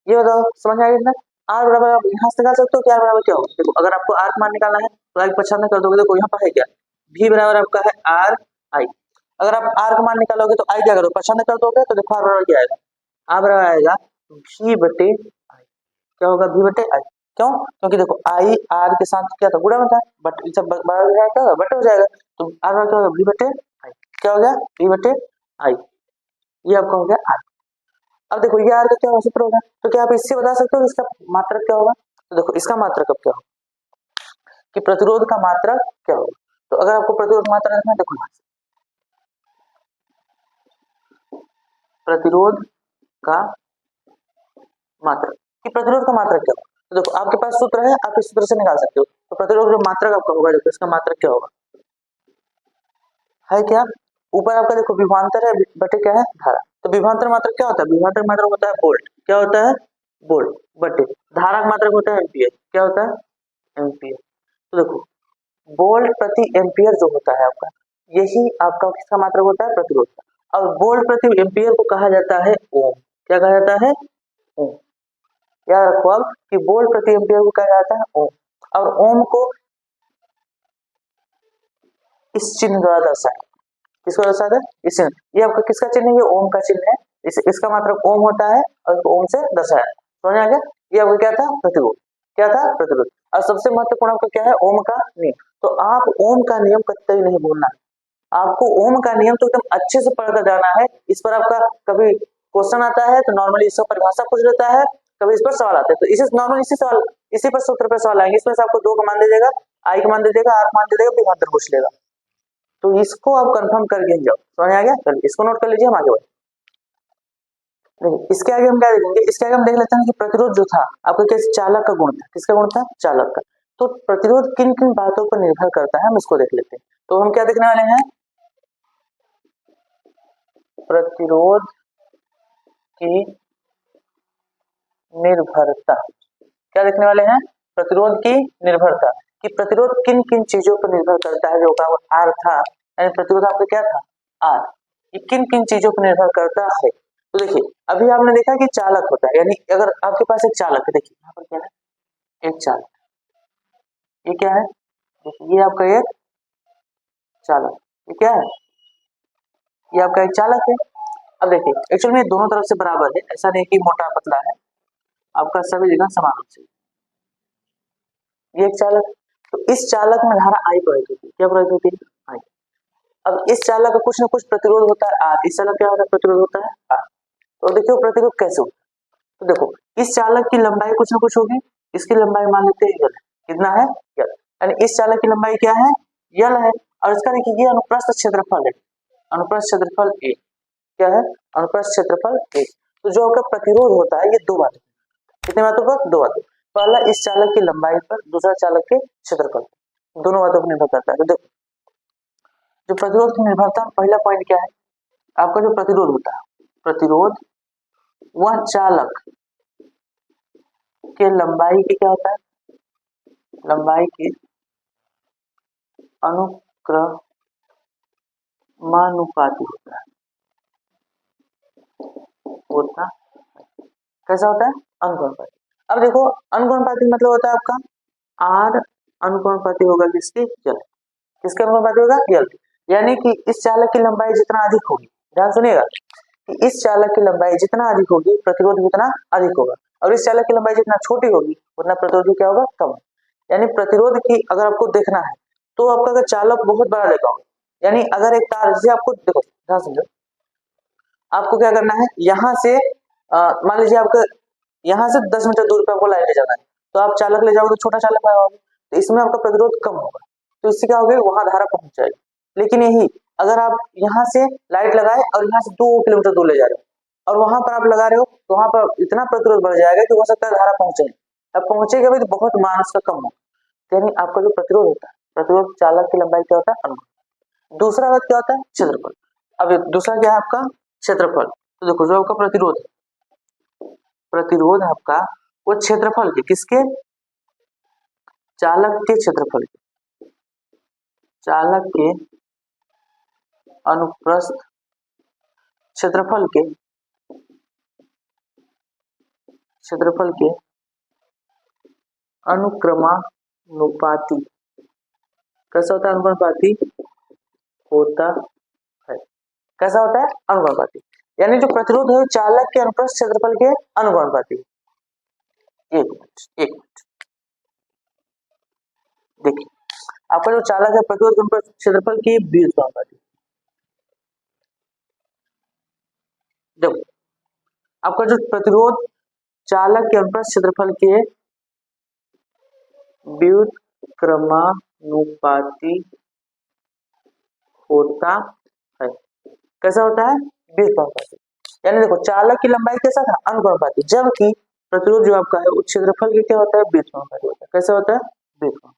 ये बताओ समझ में आ गया, आर बराबर आप यहाँ से निकाल सकते हो कि आर बराबर क्या हो। देखो अगर आपको आर मान निकालना है तो आर पछाड़ कर दोगे। देखो यहाँ पर है क्या, v बराबर आपका है आर आई। अगर आप आर का मान निकालोगे तो आई क्या करोगे, पछाड़ कर दोगे, तो देखो आर बराबर क्या आएगा, आर बराबर आएगा v बटे आई। क्या होगा, v बटे आई। क्यों, क्योंकि देखो आई आर के साथ क्या था, गुणा में था, बट जब बराबर हो जाएगा बटे हो जाएगा, तो आर बराबर क्या होगा, v बटे आई। क्या हो गया, v बटे आई। ये आपका हो गया आर। अब देखो ये आर का क्या सूत्र होगा, तो क्या आप इससे बता सकते हो इसका मात्रक क्या होगा। तो देखो इसका मात्रक अब क्या होगा, कि प्रतिरोध का मात्रक क्या होगा। तो अगर आपको प्रतिरोध की मात्रा रखना है, देखो प्रतिरोध का मात्रा कि प्रतिरोध का मात्रा क्या होगा। तो देखो आपके पास सूत्र है, आप इस सूत्र से निकाल सकते हो। तो प्रतिरोध जो मात्रा आपका होगा, देखो इसका मात्रा क्या होगा, है क्या, ऊपर आपका देखो विभवांतर है बटे क्या है धारा। तो विभवांतर मात्रा क्या होता है, विभवांतर मात्रा होता है वोल्ट, क्या होता है वोल्ट, बटे धारा का मात्रा होता है एम्पियर, क्या होता है एम्पियर। तो देखो वोल्ट प्रति एम्पियर जो होता है आपका, यही आपका किसका मात्रक होता है, प्रतिरोध का। और वोल्ट प्रति एम्पियर को कहा जाता है ओम, क्या कहा जाता है ओम। याद रखो अब कि वोल्ट प्रति एम्पियर को कहा जाता है ओम, और ओम को इस चिन्ह द्वारा दर्शाया, किसको दर्शाता है, इस चिन्ह, ये आपका किसका चिन्ह है, ये ओम का चिन्ह है, इसका मात्रक ओम होता है और इसको ओम से दर्शाया। समझ आ गया, ये आपका क्या था प्रतिरोध, क्या था प्रतिरोध। और सबसे महत्वपूर्ण आपका क्या है ओम का नियम। तो आप ओम का नियम कतई नहीं भूलना, आपको ओम का नियम तो एकदम अच्छे से पढ़कर जाना है। इस पर आपका कभी क्वेश्चन आता है तो नॉर्मली इसका परिभाषा पूछ लेता है, कभी इस पर सवाल आता है तो इसी नॉर्मल इसी सवाल इसी पर सूत्र पर सवाल आएंगे। इसमें से आपको 2 का मान दे देगा, आई का मान दे देगा, आर का मान दे देगा, विभवांतर पूछ लेगा। तो इसको आप कंफर्म करके जाओ, समझ आ गया, चलिए इसको नोट कर लीजिए, हम आगे बढ़े। देखिए इसके आगे हम क्या देखेंगे, इसके आगे हम देख लेते हैं कि प्रतिरोध जो था आपका कैसे चालक का गुण था, किसका गुण था चालक का। तो प्रतिरोध किन किन बातों पर निर्भर करता है हम इसको देख लेते हैं। तो हम क्या देखने वाले हैं, प्रतिरोध की निर्भरता, क्या देखने वाले हैं, प्रतिरोध की निर्भरता, कि प्रतिरोध किन किन चीजों पर निर्भर करता है। जो का आर था, यानी प्रतिरोध आपका क्या था आर, ये किन किन चीजों पर निर्भर करता है। तो देखिए अभी आपने देखा कि चालक होता है, यानी अगर आपके पास एक चालक है, देखिए यहाँ पर क्या है एक चालक, ये क्या है, देखिए ये आपका एक चालक, ये क्या है, ये आपका एक चालक है। अब देखिए एक्चुअल में दोनों तरफ से बराबर है, ऐसा नहीं कि मोटा पतला है, आपका सभी जगह समान होना चाहिए। ये एक चालक, तो इस चालक में धारा आई प्रवाहित होती है, क्या प्रवाहित होती है आई। अब इस चालक का कुछ ना कुछ प्रतिरोध होता है आर, इस चालक क्या होता है प्रतिरोध होता है आर। तो देखियो प्रतिरोध कैसे होता है, तो देखो इस चालक की लंबाई कुछ ना कुछ होगी, इसकी लंबाई मान लेते हैं यल, कितना है यल, यानी इस चालक की लंबाई क्या है यल है। और इसका देखिए ये अनुप्रस्थ क्षेत्रफल है, अनुप्रस्थ क्षेत्रफल ए, क्या है अनुप्रस्थ क्षेत्रफल ए। तो जो आपका प्रतिरोध होता है ये 2 बातें, कितने बातों पर 2 बातें, पहला इस चालक की लंबाई पर, दूसरा चालक के क्षेत्रफल, दोनों बातों पर निर्भर करता है। तो देखो जो प्रतिरोध की निर्भरता, पहला पॉइंट क्या है आपका, जो प्रतिरोध होता है, प्रतिरोध वह चालक के लंबाई की क्या होता है, लंबाई के अनुक्रमानुपाती होता है, होता कैसा होता है अनुक्रमानुपाती। अब देखो अनुक्रमानुपाती मतलब होता है आपका आर अनुक्रमानुपाती होगा किसके यल, किसके अनुक्रमानुपाती होगा यल, यानी कि इस चालक की लंबाई जितना अधिक होगी, ध्यान सुनिएगा कि इस चालक की लंबाई जितना अधिक होगी प्रतिरोध उतना अधिक होगा, और इस चालक की लंबाई जितना छोटी होगी उतना प्रतिरोध क्या होगा कम। यानी प्रतिरोध की अगर आपको देखना है तो आपका अगर चालक बहुत बड़ा देखा होगा, यानी अगर एक तार जैसे आपको देखो ध्यान समझो, आपको क्या करना है यहाँ से मान लीजिए आपको यहाँ से 10 मीटर दूर पे आपको लाइन ले जाना है, तो आप चालक ले जाओगे तो छोटा चालक लगाओगे, तो इसमें आपका प्रतिरोध कम होगा, तो इससे क्या होगा वहां धारा पहुंच जाएगी। लेकिन यही अगर आप यहाँ से लाइट लगाए और यहाँ से 2 किलोमीटर दूर ले जा रहे हो और वहां पर आप लगा रहे हो, तो वहां पर इतना प्रतिरोध बढ़ जाएगा कि हो सकता है धारा पहुंचे, अब पहुंचेगा भी तो बहुत मान उसका कम होगा। यानी आपका जो प्रतिरोध होता है, प्रतिरोध चालक की लंबाई क्या होता है अनुपात। दूसरा बात क्या होता है क्षेत्रफल। अब दूसरा क्या है आपका क्षेत्रफल। तो देखो जो आपका प्रतिरोध है, प्रतिरोध आपका वो क्षेत्रफल के, किसके चालक के क्षेत्रफल के, चालक के अनुप्रस्थ क्षेत्रफल के, क्षेत्रफल के अनुक्रमानुपाती, कैसा होता है अनुक्रमानुपाती होता है, कैसा होता है अनुक्रमानुपाती, यानी जो प्रतिरोध है चालक के अनुप्रस्थ क्षेत्रफल के अनुक्रमानुपाती। एक मिनट देखिए आपका जो चालक है प्रतिरोध के अनुप्रस्थ क्षेत्रफल की व्युत्क्रमानुपाती, देखो आपका जो प्रतिरोध चालक के अनुप्रस्थ क्षेत्रफल के व्युत्क्रमानुपाती होता है। कैसा होता है? व्युत्क्रमानुपाती। यानी देखो चालक की लंबाई कैसा था? अनुक्रमानुपाती, जबकि प्रतिरोध जो आपका है उस क्षेत्रफल के क्या होता है? व्युत्क्रमानुपाती होता है। कैसा होता है? व्युत्क्रमानुपाती।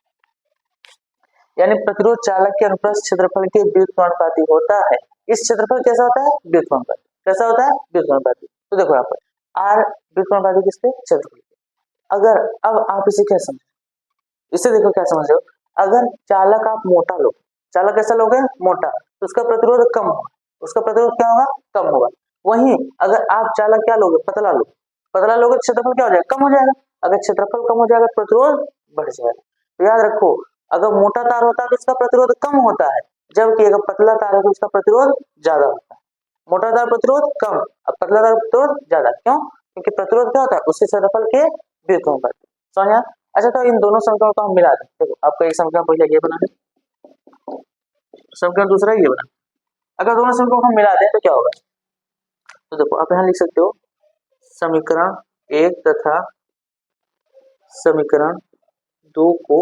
यानी प्रतिरोध चालक के अनुप्रस्थ क्षेत्रफल के व्युत्क्रमानुपाती होता है। इस क्षेत्रफल कैसा होता है? व्युत्क्रमानुपाती। कैसा होता है? व्युत्क्रमानुपाती। तो देखो यहाँ पर आर व्युत्क्रमानुपाती किसके? क्षेत्रफल। अगर अब आप इसे क्या समझो, इसे देखो क्या समझ रहे हो, अगर चालक आप मोटा लो, चालक कैसा लोगे? मोटा, तो उसका प्रतिरोध कम होगा, उसका प्रतिरोध क्या होगा? कम होगा। वहीं अगर आप चालक क्या लोगे? पतला लोगे, पतला लोगे तो क्षेत्रफल क्या हो जाएगा? कम हो जाएगा। अगर क्षेत्रफल कम हो जाएगा तो प्रतिरोध बढ़ जाएगा। तो याद रखो, अगर मोटा तार होता है तो उसका प्रतिरोध कम होता है, जबकि अगर पतला तार है तो उसका प्रतिरोध ज्यादा होता है। मोटा तार प्रतिरोध कम, अब पतला तार प्रतिरोध ज्यादा। क्यों? क्योंकि प्रतिरोध क्या होता है? उसके क्षेत्रफल के व्युत्क्रमानुपाती। समझ आया? अच्छा, तो इन दोनों समीकरणों को हम मिला दें। देखो आपका एक समीकरण पहले ये बना है, समीकरण दूसरा ये बना। अगर दोनों समीकरणों को हम मिला दें तो क्या होगा? तो देखो आप यहाँ लिख सकते हो समीकरण 1 तथा समीकरण 2 को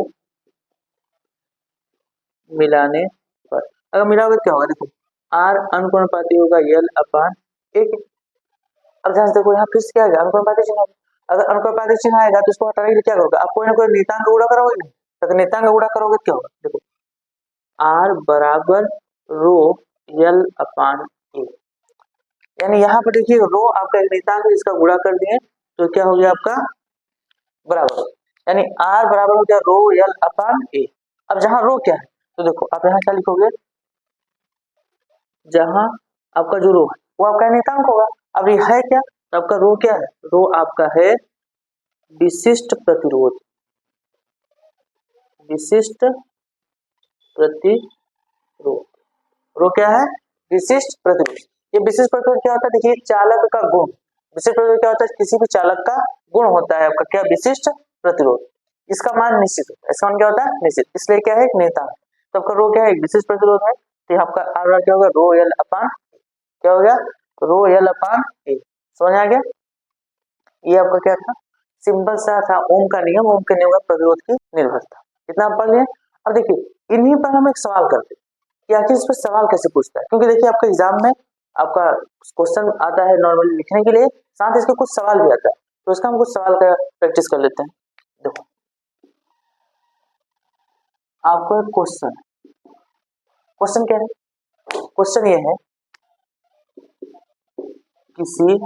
मिलाने पर अगर मिलाओगे क्या होगा? देखो आर अनुक्रमानुपाती होगा यल अपान एक। अब ध्यान से देखो यहाँ फिर से क्या आएगा? अनुक्रमानुपाती चिन्ह आएगा। अगर अनुक्रमानुपाती चिन्ह आएगा तो उसको हटाने के लिए क्या करोगे? आप कोई ना कोई नियतांक का गुणा करोगे नहीं, तो नियतांक का गुणा करोगे क्या होगा? देखो आर बराबर रो यल अपान ए, यानी यहाँ पर देखिए रो आपका एक नियतांक है, इसका गुणा कर दिए तो क्या हो गया आपका? बराबर, यानी आर बराबर हो गया रो यल अपान ए। अब जहां रो क्या है तो देखो आप यहाँ क्या लिखोगे? जहां आपका जो रो है वो आपका नियतांक होगा। अब ये है क्या? तो आपका रो क्या है? रो आपका है विशिष्ट प्रतिरोध, विशिष्ट प्रतिरोध। रो क्या है? विशिष्ट प्रतिरोध। ये विशिष्ट प्रतिरोध क्या होता है? देखिए चालक का गुण, विशिष्ट प्रतिरोध क्या होता है? किसी भी चालक का गुण होता है आपका क्या? विशिष्ट प्रतिरोध। इसका मान निश्चित होता है, इसका मान क्या होता है? निश्चित, इसलिए क्या है? एक नियतांक। तो आपका रो क्या है? एक विशिष्ट प्रतिरोध है, तो आपका आर क्या होगा? रो एल अपान, क्या हो गया? रो एल अपान ए। समझ आ गया? ये आपका क्या था? सिंपल सा था ओम का नियम, ओम के नियम का प्रतिरोध की निर्भरता। इतना आप पढ़ लिए। अब देखिए इन्हीं पर हम एक सवाल करते हैं कि आखिर इस पर सवाल कैसे पूछता है, क्योंकि देखिए आपका एग्जाम में आपका क्वेश्चन आता है नॉर्मली लिखने के लिए, साथ ही इसके कुछ सवाल भी आता है, तो इसका हम कुछ सवाल का प्रैक्टिस कर लेते हैं। देखो आपको एक क्वेश्चन, क्वेश्चन क्या है? क्वेश्चन ये है किसी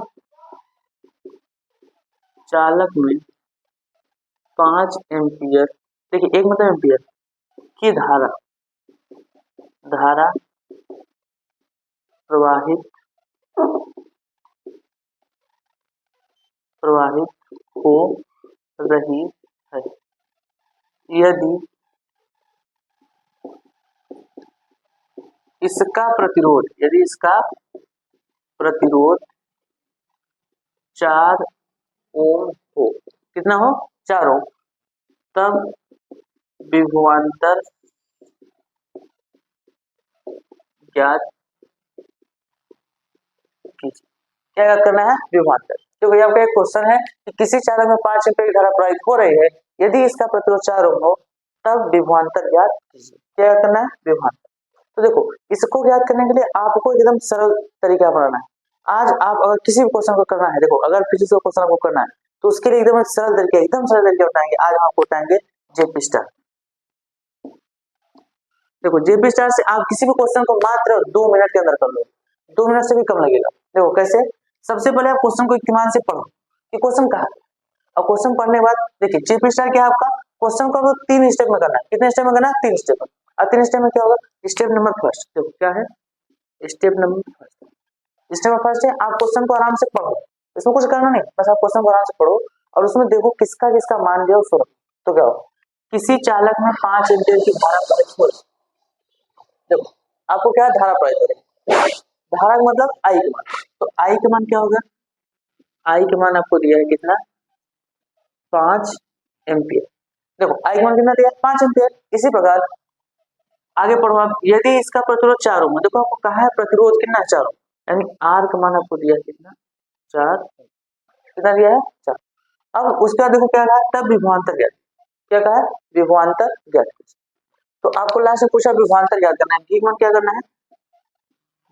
चालक में 5 एम्पियर, देखिए एक मतलब एम्पियर की धारा धारा प्रवाहित हो रही है। यदि इसका प्रतिरोध, यदि इसका प्रतिरोध 4 ओम हो, कितना हो? 4 ओम, तब विभवांतर ज्ञात कीजिए। क्या याद करना है? विभवांतर। तो भैया आपका एक क्वेश्चन है कि किसी चालक में 5 एम्पीयर की धारा प्रवाहित हो रही है, यदि इसका प्रतिरोध 4 ओम हो तब विभवांतर ज्ञात कीजिए। क्या याद करना है? विभवांतर। तो देखो इसको ज्ञात करने के लिए आपको एकदम सरल तरीका अपनाना है। आज आप अगर किसी भी क्वेश्चन को करना है, देखो अगर फिजिक्स का क्वेश्चन आपको करना है तो उसके लिए एकदम एक सरल तरीके, एकदम सरल तरीके बताएंगे। आज हम आपको बताएंगे जेपी स्टार। देखो जेपी स्टार से आप किसी भी क्वेश्चन को मात्र 2 मिनट के अंदर कर लो, 2 मिनट से भी कम लगेगा। देखो कैसे? सबसे पहले आप क्वेश्चन को इत्मीनान से पढ़ो कि क्वेश्चन कहाँ है, और क्वेश्चन पढ़ने के बाद देखिए जेपी स्टार क्या है आपका? क्वेश्चन को 3 स्टेप में करना है। कितने स्टेप में करना है? 3 स्टेप में। और 3 स्टेप में क्या होगा? स्टेप नंबर फर्स्ट, देखो क्या है? Step number first, step number first है आप क्वेश्चन को आराम से पढ़ो, इसमें कुछ करना नहीं, बस आप क्वेश्चन को आराम से पढ़ो और उसमें देखो किसका किसका मान दिया उसको रखो। तो क्या होगा? किसी चालक में 5 एम्पीयर की धारा प्रवाहित हो रही, देखो आपको क्या धारा प्रवाहित हो रही, धारा का मतलब आई के मान, तो आई के मान क्या होगा? आई के मान आपको दिया है कितना? 5 एम्पीयर। देखो आई के मान कितना दिया? 5 एम्पीयर। इसी प्रकार आगे पढ़ो आप, यदि इसका प्रतिरोध 4 ओम, देखो आपको कहा है प्रतिरोध कितना? 4 ओम, यानी आर का मान आपको दिया है कितना? 4। कितना दिया है? 4। अब उसके बाद देखो क्या कहा? तब विभवांतर ज्ञात, क्या कहा है? विभवांतर ज्ञात। तो आपको लास्ट में पूछा विभवांतर ज्ञात करना है, भी मान क्या करना है,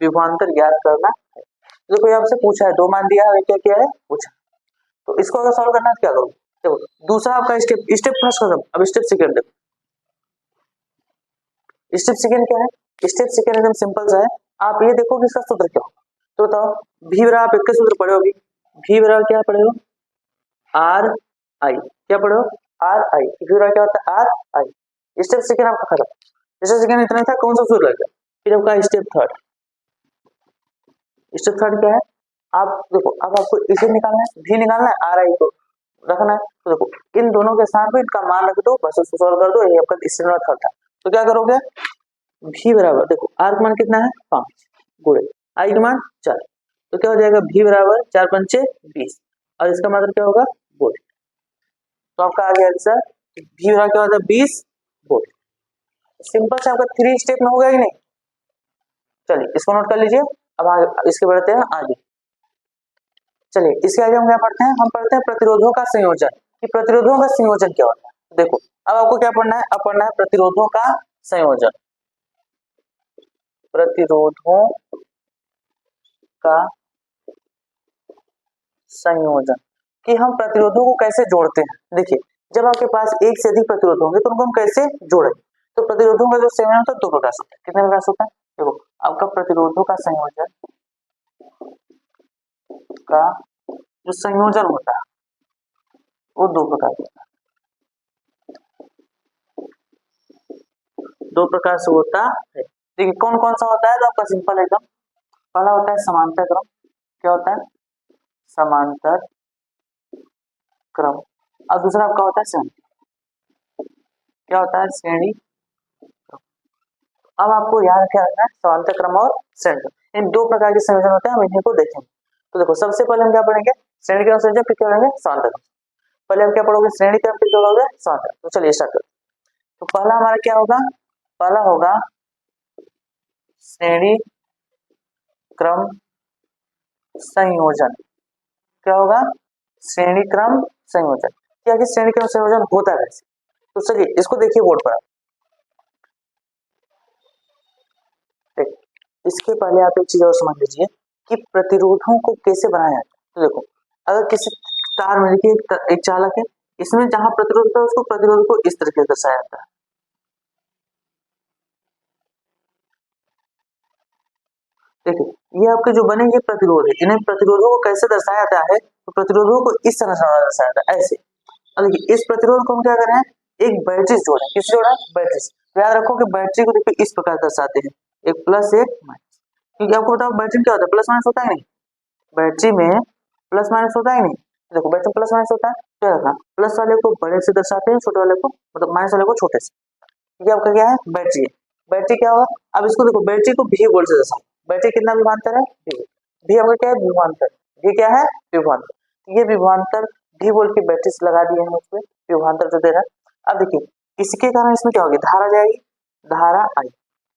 विभवांतर ज्ञात करना है। देखो यहाँ से पूछा है, 2 मान दिया है, क्या क्या है पूछा, तो इसको अगर सॉल्व करना है तो क्या करोगे, देखो दूसरा आपका स्टेप फर्स्ट खत्म, अब स्टेप सेकंड देखो। स्टेप सेकंड क्या है, स्टेप सेकंड एकदम सिंपल सा है, आप ये देखो कि इसका सूत्र क्या होगा, तो बताओ भी बराबर आप एक सूत्र पढ़े हो अभी, भी बराबर क्या पढ़े हो, आर आई, क्या पढ़े हो, आर आई, भी बराबर क्या होता है, आर आई। स्टेप सेकंड आपका खत्म, स्टेप सेकंड इतना था, कौन सा सूत्र लग गया, फिर आपका स्टेप थर्ड, स्टेप थर्ड क्या है, आप देखो अब आपको इसे निकालना है, भी निकालना है, आर आई को रखना है, तो देखो इन दोनों के साथ में इनका मान रख दो, बस उसको सॉल्व कर दो, ये आपका स्टेप थर्ड था। तो क्या करोगे, भी बराबर देखो आर का मान कितना है 5 गुणे आई का मान 4, तो क्या हो जाएगा, भी बराबर 4 पंचे 20, और इसका मतलब क्या होगा वोल्ट। तो आपका आ गया आंसर, भी बराबर क्या होता है 20 वोल्ट। सिंपल से आपका 3 स्टेप में होगा कि नहीं, चलिए इसको नोट कर लीजिए। अब आगे इसके बढ़ते हैं आगे, चलिए इसके आगे हम क्या पढ़ते हैं, हम पढ़ते हैं प्रतिरोधों का संयोजन, कि प्रतिरोधों का संयोजन क्या होता है। देखो अब आपको क्या पढ़ना है, अब पढ़ना है प्रतिरोधों का संयोजन, प्रतिरोधों का संयोजन, कि हम प्रतिरोधों को कैसे जोड़ते हैं। देखिए जब आपके पास एक से अधिक प्रतिरोध होंगे तो उनको हम कैसे जोड़ें, तो प्रतिरोधों का जो संयोजन होता है 2 प्रकार से होता है, कितने प्रकार से होता है, देखो आपका प्रतिरोधों का संयोजन का जो संयोजन होता है वो 2 प्रकार का होता है, 2 प्रकार से होता है। देखिए कौन कौन सा होता है, तो आपका सिंपल एकदम, पहला होता है समांतर क्रम, क्या होता है समांतर क्रम, और दूसरा आपका होता है श्रेणी, क्या होता है श्रेणी। अब आपको याद क्या रखना है, समांतर क्रम और श्रेणी क्रम, इन 2 प्रकार के संयोजन होते हैं, हम इन्हीं को देखेंगे। तो देखो सबसे पहले हम क्या पढ़ेंगे, श्रेणी क्रम संयोजन, फिर क्या पढ़ेंगे समांतर क्रम। पहले हम क्या पढ़ोगे, श्रेणी क्रम, फिर क्या पढ़ोगे समांतर। तो चलिए स्टार्ट करते हैं। तो पहला हमारा क्या होगा, पहला होगा श्रेणी क्रम संयोजन, क्या होगा श्रेणी क्रम संयोजन। क्या कि श्रेणी क्रम संयोजन होता है कैसे, तो चलिए इसको देखिए बोर्ड पर। इसके पहले आप एक चीज और समझ लीजिए कि प्रतिरोधों को कैसे बनाया जाता है। तो देखो अगर किसी तार में देखिए एक चालक है, इसमें जहां प्रतिरोध होता है उसको प्रतिरोध को इस तरीके से दर्शाया जाता है, देखिए ये आपके जो बनेंगे प्रतिरोध है, इन्हें प्रतिरोधों को कैसे दर्शाया जाता है, तो प्रतिरोधों को इस तरह से दर्शाया जाता है ऐसे। अब देखिए इस प्रतिरोध को हम क्या कर रहे हैं, एक बैटरी से जोड़ा है, किससे जोड़ा है, बैटरी से। तो याद रखो कि बैटरी को देखिए इस प्रकार दर्शाते हैं, एक प्लस एक माइनस, क्योंकि आपको बताओ बैटरी में क्या होता है, प्लस माइनस होता है नहीं, बैटरी में प्लस माइनस होता है नहीं, देखो बैटरी में प्लस माइनस होता है, क्या रखना प्लस वाले को बड़े से दर्शाते हैं, छोटे वाले को मतलब माइनस वाले को छोटे से। ये आपका क्या है बैटरी है, बैटरी क्या होगा, अब इसको देखो बैटरी को भी वोल्ट से दर्शाओ, बैटरी कितना विभवांतर है भी आपका क्या है विभवांतर, भी क्या है विभवांतर, ये विभवांतर भी वोल्ट की बैटरी से लगा दिए हैं उसमें, विभवांतर जो दे रहा है। अब देखिए इसके कारण इसमें क्या होगी, धारा जाएगी, धारा आई,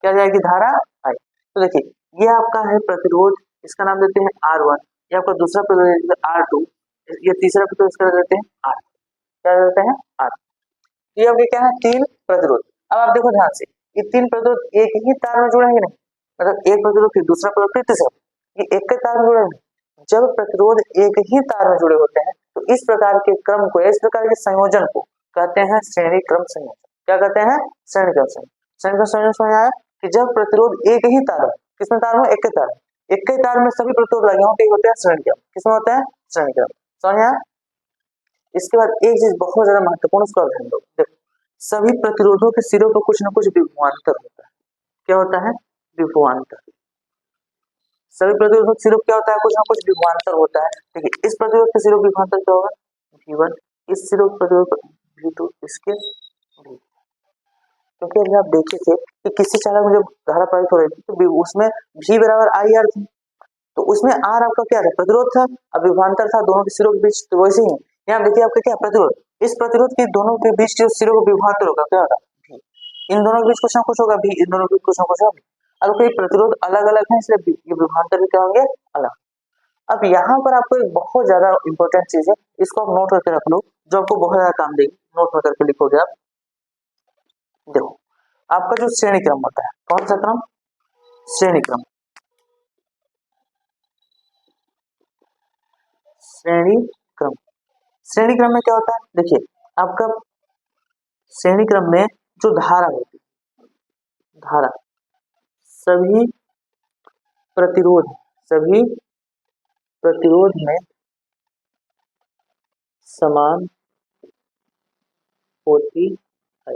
क्या जाएगी धारा आई। तो देखिए ये आपका है प्रतिरोध, इसका नाम देते हैं R1, ये आपका दूसरा प्रतिरोध R2, ये तीसरा प्रतिरोध इसका देते हैं R, क्या देते हैं R। ये आपके क्या है 3 प्रतिरोध। अब आप देखो ध्यान से, ये 3 प्रतिरोध एक ही तार में जुड़ेंगे नहीं, मतलब एक प्रतिरोध फिर दूसरा प्रतिरोध फिर तीसरा, ये एक के तार में जुड़ेंगे। जब प्रतिरोध एक ही तार में जुड़े होते हैं तो इस प्रकार के क्रम को, इस प्रकार के संयोजन को कहते हैं श्रेणी क्रम संयोजन। क्या कहते हैं, श्रेणी क्रम संयोजन। श्रेणी क्रम संयोजन समझ आया कि जब प्रतिरोध एक ही तार में, किसमें तार में, एक के तार में, एक के तार में सभी प्रतिरोध लगे हों तो होते हैं श्रेणी क्रम, किसमें होता है श्रेणी क्रम, समझ आया। इसके बाद एक चीज बहुत ज्यादा महत्वपूर्ण, उसको ध्यान दो, देखो सभी प्रतिरोधों के सिरों पर कुछ ना कुछ विभवांतर होता है, क्या होता है विभवांतर, सभी प्रतिरोधों के सिरों क्या होता है, कुछ ना कुछ विभवांतर होता है। देखिए इस प्रतिरोध के सिरों विभवांतर क्या होगा V1, इस सिरों प्रतिरोध V2, इसके V, क्योंकि अभी आप देखे थे कि किसी चालक में जब धारा प्रवाहित हो रही थी तो उसमें V बराबर IR थी, तो उसमें R आपका क्या था प्रतिरोध था, अब विभवांतर था दोनों के सिरों के बीच, तो वैसे ही यहाँ देखिए आपका क्या प्रतिरोध, इस प्रतिरोध के दोनों के बीच जो सिरों का विभवांतर होगा क्या होगा V, इन दोनों के बीच कुछ ना कुछ होगा V, इन दोनों के बीच कुछ ना कुछ होगा। अब कोई प्रतिरोध अलग अलग है इसलिए ये विभवांतर भी क्या होंगे अलग। अब यहाँ पर आपको एक बहुत ज्यादा इंपॉर्टेंट चीज है, इसको आप नोट करके रख लो, जो आपको बहुत ज्यादा काम देगी, नोट में करके लिखोगे आप। देखो आपका जो श्रेणी क्रम होता है, कौन सा क्रम? श्रेणी क्रम। श्रेणी क्रम, श्रेणी क्रम में क्या होता है? देखिए आपका श्रेणी क्रम में जो धारा होती है, धारा सभी प्रतिरोध, सभी प्रतिरोध में समान होती है।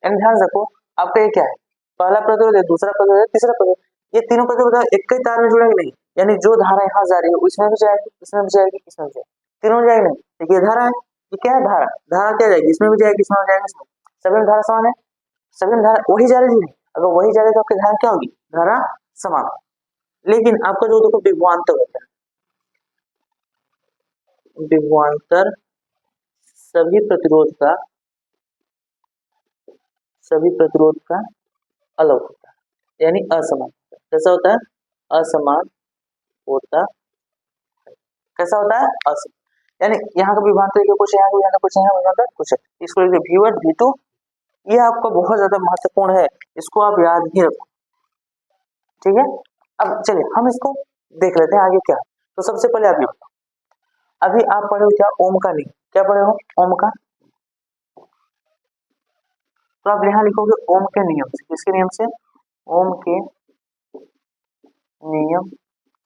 यानी ध्यान रखो, आपका ये क्या है? पहला प्रतिरोध है, दूसरा प्रतिरोध है, तीसरा प्रतिरोध, ये तीनों प्रतिरोध एक ही तार में जुड़ा है नहीं, यानी जो धारा यहाँ जा रही है उसमें भी जाएगी, इसमें भी जाएगी, इसमें भी जाएगी, तीनों में जाएगी नहीं। देखिए धारा है, ये क्या है? धारा, धारा क्या जाएगी? इसमें भी जाएगी, इसमें भी जाएगी, इसमें, सभी में धारा समान है, सभी में धारा वही जा रही है। अगर वही जा रही है तो आपकी धारा क्या होगी? धारा समान। लेकिन आपका जो देखो विभवांतर होता है, विभवांतर सभी प्रतिरोध का, सभी प्रतिरोध का अलग होता है, यानी असमान। कैसा होता है? असमान होता है। कैसा होता है? असमान। यानी यहाँ का विभवांतर कुछ है, यहाँ का कुछ है, यहाँ का कुछ है। इसको लिखिए V1 V2, ये आपका बहुत ज्यादा महत्वपूर्ण है, इसको आप याद ही रखो, ठीक है। अब चलिए हम इसको देख लेते हैं आगे क्या। तो सबसे पहले आप ये बताओ, अभी आप पढ़े हो क्या? ओम का नियम। क्या पढ़े हो? ओम का। तो आप यहाँ लिखोगे ओम के नियम से। किसके नियम से? ओम के नियम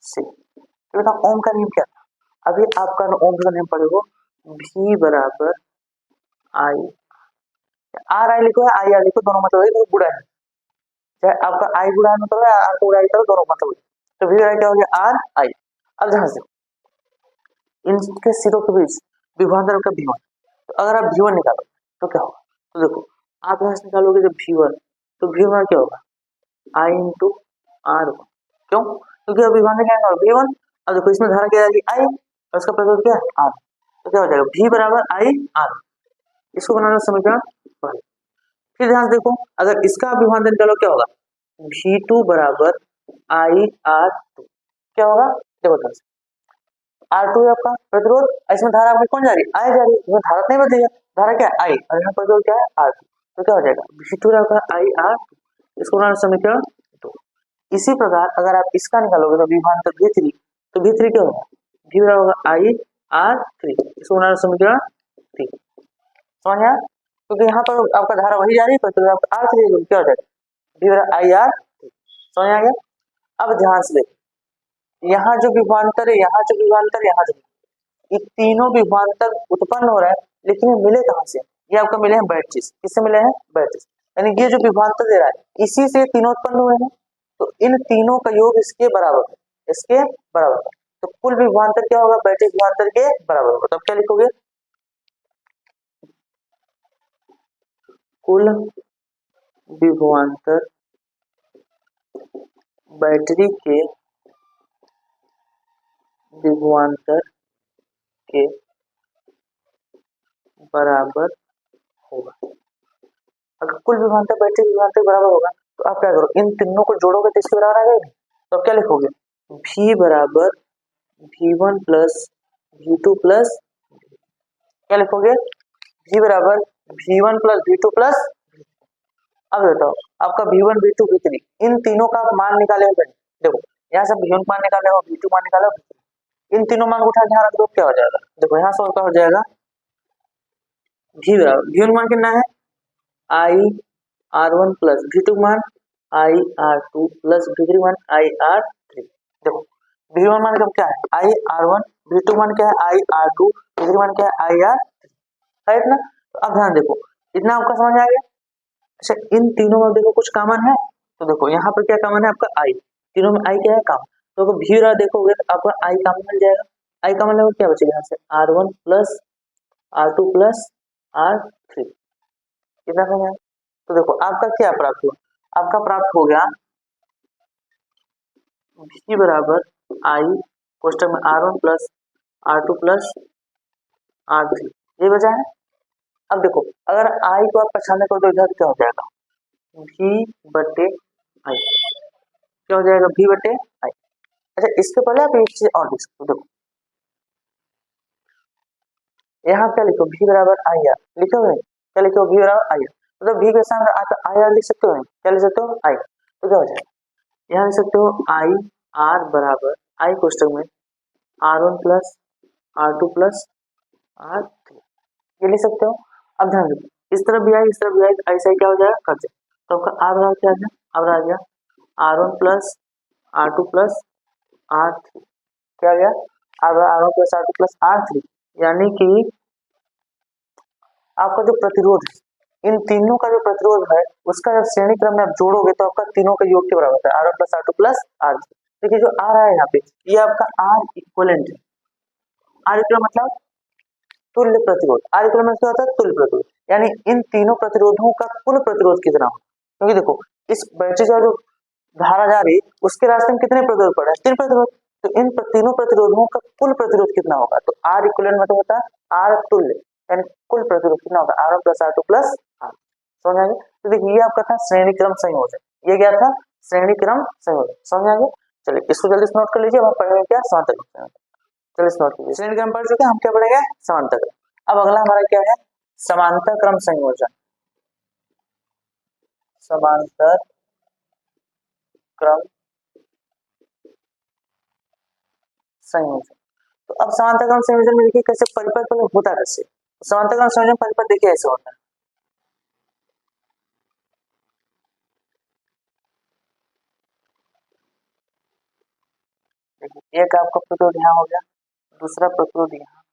से। तो बेटा ओम का नियम क्या था? अभी आपका ओम का नियम पढ़े हो, V बराबर आई, आर आई लिखो, आई आर लिखो, दोनों मतलब है, गुणा है, चाहे आपका आई गुणा मतलब है, आर को गुणा करो, दोनों मतलब है। तो V बराबर क्या हो गया? आर आई। अब ध्यान से इनके सिरों के बीच विभवांतर का V1, तो अगर आप V1 निकालो तो क्या होगा? तो देखो आप यहाँ से निकालोगे जब V1, तो V1 क्या होगा? I into R. क्यों? क्योंकि अब विभवांतर क्या है? V1। अब देखो इसमें धारा क्या आएगी? I, और उसका प्रतिरोध क्या है? R। तो क्या हो जाएगा? V बराबर I R। इसको बनाना समीकरण पहले। फिर ध्यान से देखो, अगर इसका विभवांतर निकालो क्या होगा? V2 बराबर I R2। क्या होगा? देखो ध्यान से, R2 है आपका प्रतिरोध, इसमें धारा आपकी कौन जा रही है? I जा रही है, इसमें धारा नहीं बदलेगा, धारा क्या है? I, और यहाँ प्रतिरोध क्या है? R2। तो क्या हो जाएगा? V2 आपका I R2। इसको बनाना समीकरण 2। इसी प्रकार अगर आप इसका निकालोगे तो विभवांतर V3, तो V3 क्या होगा? V बराबर होगा I R3। इसको बनाना समीकरण 3। समझ आया? क्योंकि यहाँ पर आपका धारा वही जा रही है, प्रतिरोध आपका R3, क्या हो जाएगा? V बराबर I R3। समझ आ गया? अब ध्यान से देखो, यहाँ जो विभवांतर है, यहाँ जो विभवांतर, यहाँ जो, ये तीनों विभवांतर उत्पन्न हो रहा है, लेकिन ये मिले कहाँ से? ये आपको मिले हैं बैटरीज। किससे मिले हैं? बैटरीज। यानी ये जो विभवांतर दे रहा है इसी से तीनों उत्पन्न हुए हैं, तो इन तीनों का योग इसके बराबर है, इसके बराबर है। तो कुल विभवांतर क्या होगा? बैटरी विभवांतर के बराबर होगा। तब क्या लिखोगे? कुल विभवांतर बैटरी के विभवांतर के बराबर होगा। अगर कुल विभवांतर बैटरी विभवांतर बराबर होगा तो आप क्या करो? इन तीनों को जोड़ोगे तो इसके बराबर आ जाएगा। तो आप क्या लिखोगे? V बराबर V1 प्लस V2 प्लस, क्या लिखोगे? V बराबर V1 प्लस V2 प्लस। अब बताओ आपका V1 V2 V3, इन तीनों का आप मान निकाले हो। देखो यहाँ से V1 मान निकाले हो, V2 मान निकाले हो, इन तीनों मान को उठा के यहाँ रख दो, क्या हो जाएगा? देखो यहाँ से क्या हो जाएगा? V बराबर V1 मान कितना है? I R1 प्लस V2 मान I R2 प्लस V3 मान I R3। देखो V1 मान क्या है? I R1, V2 मान क्या है? I R2, V3 मान क्या है? I R3, है इतना। तो अब ध्यान देखो, इतना आपका समझ आ गया। अच्छा इन तीनों में देखो कुछ कॉमन है, तो देखो यहाँ पर क्या कॉमन है? आपका I, तीनों में I क्या है? कॉमन। तो अगर V रहा देखोगे तो आपका I कॉमन मिल जाएगा। I कॉमन लेकर क्या बचेगा? यहाँ से R1 plus R2 plus R3, कितना हो गया? तो देखो आपका क्या प्राप्त हुआ? आपका प्राप्त हो गया V बराबर I कोष्टक में R1 plus R2 plus R3, ये बचा है। अब देखो अगर I को आप पछाने करो तो इधर क्या हो जाएगा? V बटे I, क्या हो जाएगा? V बटे I। अच्छा इसके पहले आप एक चीज और देख सकते हो, देखो यहाँ क्या लिखो? V बराबर I R लिखो, क्या लिखो? V बराबर I R। मतलब v के सामने आई आर लिख सकते हो, क्या लिख सकते हो आई, तो क्या हो जाएगा यहाँ लिख सकते हो आई आर बराबर आई कोष्टक में R1 plus R2 plus R3, ये लिख सकते हो। अब ध्यान दो इस तरफ भी आई इस तरफ भी आई, ऐसा ही क्या हो जाएगा कट जाए, तो आपका आर बराबर क्या आ गया, अब आ गया R1 plus R2 plus R3, क्या आ गया R1 plus R2 plus R3, यानी कि आपका जो प्रतिरोध है इन तीनों का जो प्रतिरोध है उसका जब श्रेणी क्रम में आप जोड़ोगे तो आपका तीनों का योग के बराबर होता है R1 plus R2 plus R3। देखिए जो आ रहा है यहाँ पे ये आपका R इक्विवेलेंट है, R इक्विवेलेंट मतलब तुल्य प्रतिरोध, R इक्विवेलेंट मतलब क्या होता है तुल्य प्रतिरोध, यानी इन तीनों प्रतिरोधों का कुल प्रतिरोध कितना हो, क्योंकि देखो इस बैटरी का जो धारा जा रही उसके रास्ते में कितने प्रतिरोध पड़ रहे हैं, तीन प्रतिरोध, तो इन तीनों प्रतिरोधों का कुल प्रतिरोध कितना होगा, तो R इक्विवेलेंट मतलब होता है R तुल्य, यानी कुल प्रतिरोध कितना होगा R1 plus R2 plus R, समझ आ गया। तो देखिए ये आपका था श्रेणी क्रम संयोजन, ये क्या था श्रेणी क्रम संयोजन, समझ आ गया। चलिए इसको जल्दी से नोट कर लीजिए, अब हम पढ़ेंगे क्या समांतर क्रम संयोजन, चलिए इस नोट कीजिए, श्रेणी क्रम पढ़ चुके हैं, हम क्या पढ़ेंगे समांतर क्रम। अब अगला हमारा क्या है समांतर क्रम संयोजन, समांतर क्रम संयोजन। तो अब समांतर क्रम संयोजन में देखिए कैसे परिपथ में होता कैसे, समांतर क्रम संयोजन परिपथ देखिए ऐसे होता है, देखिए एक आपका प्रतिरोध यहाँ हो गया, दूसरा प्रतिरोध यहाँ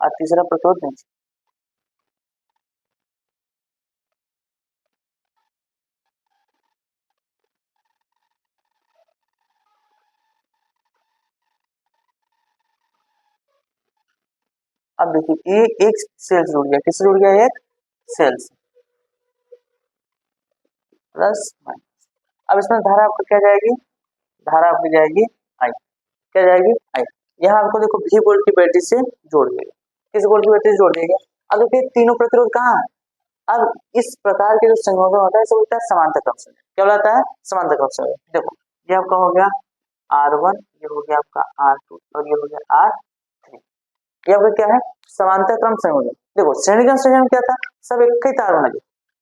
और तीसरा प्रतिरोध नीचे। अब देखिए ये एक सेल जुड़ गया, किससे जुड़ गया, एक सेल से, प्लस माइनस। अब इसमें धारा आपको क्या जाएगी, धारा आपकी जाएगी आई, क्या जाएगी आई, यहाँ आपको देखो भी वोल्ट की बैटरी से जोड़ देगा, किस वोल्ट की बैटरी से जोड़ देगा। अब देखिए तीनों प्रतिरोध कहाँ है, अब इस प्रकार के जो संयोजन होता है इसे बोलता है समांतर क्रम संयोजन, क्या बोलता है समांतर क्रम संयोजन। देखो ये आपका हो गया R1, ये हो गया आपका R2 और ये हो गया R3, ये आपका क्या है समांतर क्रम संयोजन। देखो श्रेणी क्रम संयोजन क्या था, सब एक ही तार में लगे,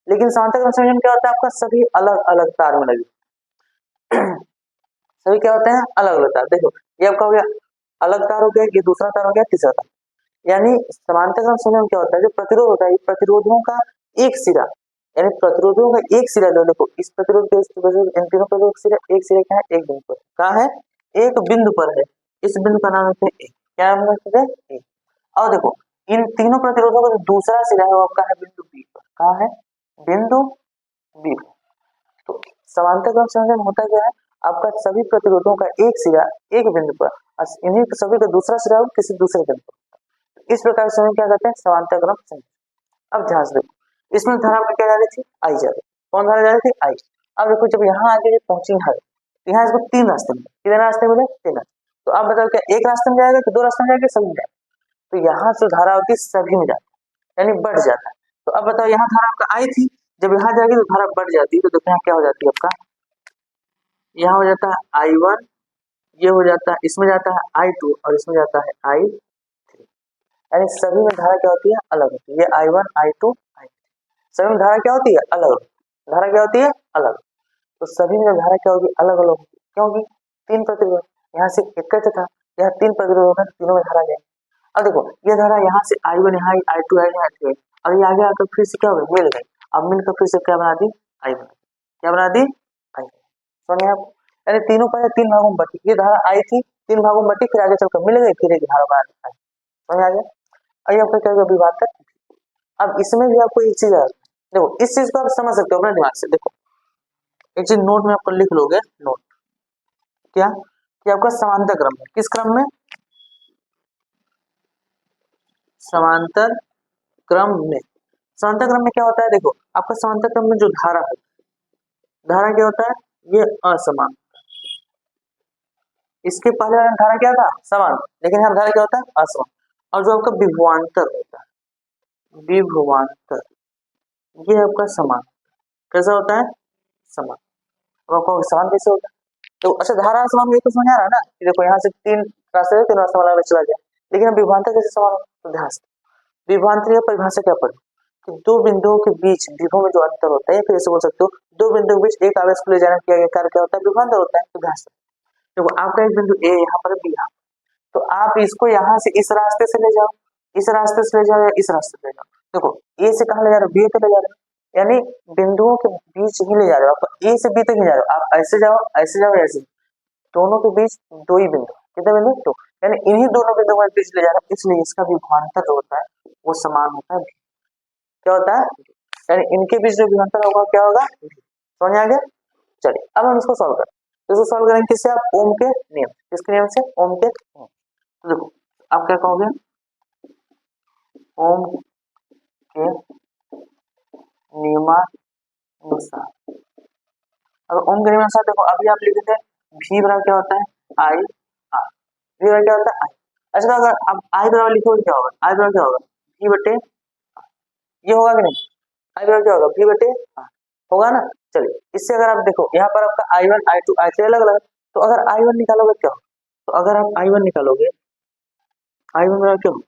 लेकिन समांतर क्रम संयोजन क्या होता है आपका सभी अलग अलग तार में लगे, सभी क्या होते हैं अलग अलग तार। देखो ये आपका हो गया अलग तार हो गया, ये दूसरा तार हो गया, तीसरा तार, यानी समांतर क्रम संयोजन क्या होता है, जो प्रतिरोध होता है प्रतिरोधों का एक सिरा, यानी प्रतिरोधों का एक सिरा जो देखो इस प्रतिरोध के इस प्रतिरोध इन तीनों प्रतिरोध सिरा एक सिरा क्या है एक बिंदु पर, कहाँ है एक बिंदु पर है, इस बिंदु का नाम है ए, क्या नाम है ए। और देखो इन तीनों प्रतिरोधों का जो दूसरा सिरा है वो आपका है बिंदु बी पर, कहाँ है बिंदु बी पर। तो समांतर क्रम संयोजन होता क्या है, आपका सभी प्रतिरोधों का एक सिरा एक बिंदु पर, इन्हीं सभी का दूसरा सिरा किसी दूसरे बिंदु पर, इस प्रकार से क्या कहते हैं समांतर क्रम संयोजन। अब ध्यान से देखो इसमें धारा में क्या जा रही थी आई जा रही, कौन धारा जा रही थी आई। अब देखो जब यहाँ आगे पहुंची है तो यहाँ इसको तीन रास्ते मिले, कितने रास्ते मिले तीन रास्ते, तो आप बताओ क्या एक रास्ते में जाएगा कि दो रास्ते में जाएगा सभी में जाएगा, तो यहाँ से धारा होती सभी में जाती है यानी बढ़ जाता है। तो अब बताओ यहाँ धारा आपका आई थी, जब यहाँ जाएगी तो धारा बढ़ जाती है, तो देखो यहाँ क्या हो जाती है आपका, यहाँ हो जाता है I1, ये हो जाता है इसमें जाता है I2 और इसमें जाता है I3, यानी सभी में धारा क्या होती है अलग होती है, ये I1 I2 I3 सभी में धारा क्या होती है अलग, धारा क्या होती है अलग, तो सभी में धारा क्या होगी अलग अलग होगी, क्योंकि तीन प्रतिरोध, यहाँ से एक था यहाँ तीन प्रतिरोध है, तीनों में धारा जाएगी। अब देखो ये धारा यहाँ से I1 यहाँ I2 है यहाँ I3 है, और ये आगे आकर फिर से क्या हो गई मिल गई, अब मिलकर फिर से क्या बना दी I1, क्या बना दी I, समझ आप, यानी तीनों पहले तीन भागों में बटी, ये धारा आई थी तीन भागों में बटी फिर आगे चलकर मिल गई फिर एक धारा बना दी आई, समझ आ गया। और ये आपका क्या होगा विभाग तक। अब इसमें भी आपको एक चीज है, देखो इस चीज को आप समझ सकते हो अपने दिमाग से, देखो एक चीज नोट में आपको लिख लोगे, नोट क्या कि आपका समांतर क्रम है, किस क्रम में समांतर क्रम में, समांतर क्रम में क्या होता है, देखो आपका समांतर क्रम में जो धारा है, धारा क्या होता है ये असमान, इसके पहले वाला धारा क्या था समान, लेकिन यहाँ धारा क्या होता है असमान, और जो आपका विभवांतर होता है विभवांतर ये आपका समान, कैसा होता है समान। अब आपको समान कैसे होता है, तो अच्छा धारा समान ये तो समझ आ रहा है ना कि देखो यहाँ से तीन रास्ते है, तीन रास्ते वाला चला गया, लेकिन अब विभवांतर कैसे समान हो, तो ध्यान से विभवांतर की परिभाषा क्या पड़ी, कि दो बिंदुओं के बीच विभव में जो अंतर होता है, फिर ऐसे बोल सकते हो दो बिंदुओं के बीच एक आवेश को ले जाने किया गया कार्य क्या होता है, विभवांतर होता है। तो ध्यान से देखो, आपका एक बिंदु ए यहाँ पर बी, तो आप इसको यहाँ से इस रास्ते से ले जाओ, इस रास्ते से ले जाओ, या इस रास्ते से ले जाओ। देखो ए से कहाँ ले जा रहे हो, बी तक ले जा रहे हो, यानी बिंदुओं के बीच ही ले जा रहे हो, आप ए से बी तक ही जा रहे हो। आप ऐसे जाओ, ऐसे जाओ, ऐसे, दोनों के बीच दो ही बिंदु, कितने बिंदु, दो, यानी इन्हीं दोनों बिंदुओं के बीच ले जा रहा है, इसलिए इसका विभवांतर जो होता है वो समान होता है। क्या होता है, यानी इनके बीच जो विभवांतर होगा क्या होगा, समझ आ गया। चलिए अब हम इसको सॉल्व करें। इसको सॉल्व करेंगे किससे, आप ओम के नियम, किसके नियम से, ओम के नियम। तो देखो आप क्या कहोगे, ओम के नियमानुसार, अब ओम के नियमानुसार देखो अभी आप लिखे थे v बराबर क्या होता है, आई आर, v बराबर क्या होता है आई। अच्छा तो अगर अब आई बराबर लिखोगे क्या होगा, आई बराबर क्या होगा, v बटे, ये होगा कि नहीं, आई बराबर क्या होगा, v बटे आर, होगा ना। चलिए इससे अगर आप देखो यहाँ पर आपका i1 i2 i3 अलग अलग, तो अगर i1 निकालोगे क्या होगा, तो अगर आप i1 निकालोगे, i1 बराबर क्या होगा,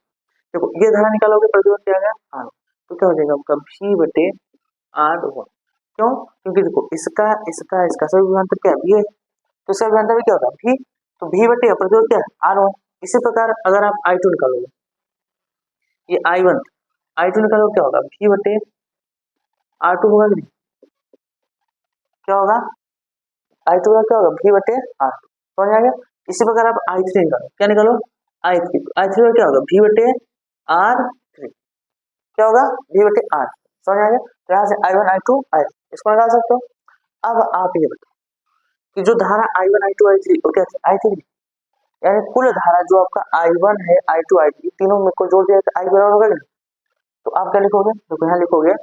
देखो ये धारा निकालोगे, प्रतिरोध क्या है आर, तो क्या हो जाएगा आपका v बटे आर वन। क्यों, क्योंकि देखो इसका इसका इसका सभी विभवांतर क्या है, ये, तो इसका विभवांतर भी क्या होगा v, तो v बटे प्रतिरोध क्या है आर वन। इसी प्रकार अगर आप i2 निकालोगे, ये i1 i2 निकालोगे क्या होगा, v बटे R2 होगा कि नहीं, क्या होगा, I2 का क्या होगा, v बटे R2, समझ आ गया। इसी प्रकार आप I3 निकालो, क्या निकालो, I3, I3 का क्या होगा, v बटे R3, क्या होगा, v बटे R, समझ आ गया। तो यहाँ से I1 I2 I3 इसको निकाल सकते हो। अब आप ये बताओ कि जो धारा I1 I2 I3 वो क्या थी, I3, यानी कुल धारा जो आपका I1 है I2 I3 तीनों में को जोड़ दिया तो I बराबर होगा कि नहीं। तो आप क्या लिखोगे, तो यहाँ लिखोगे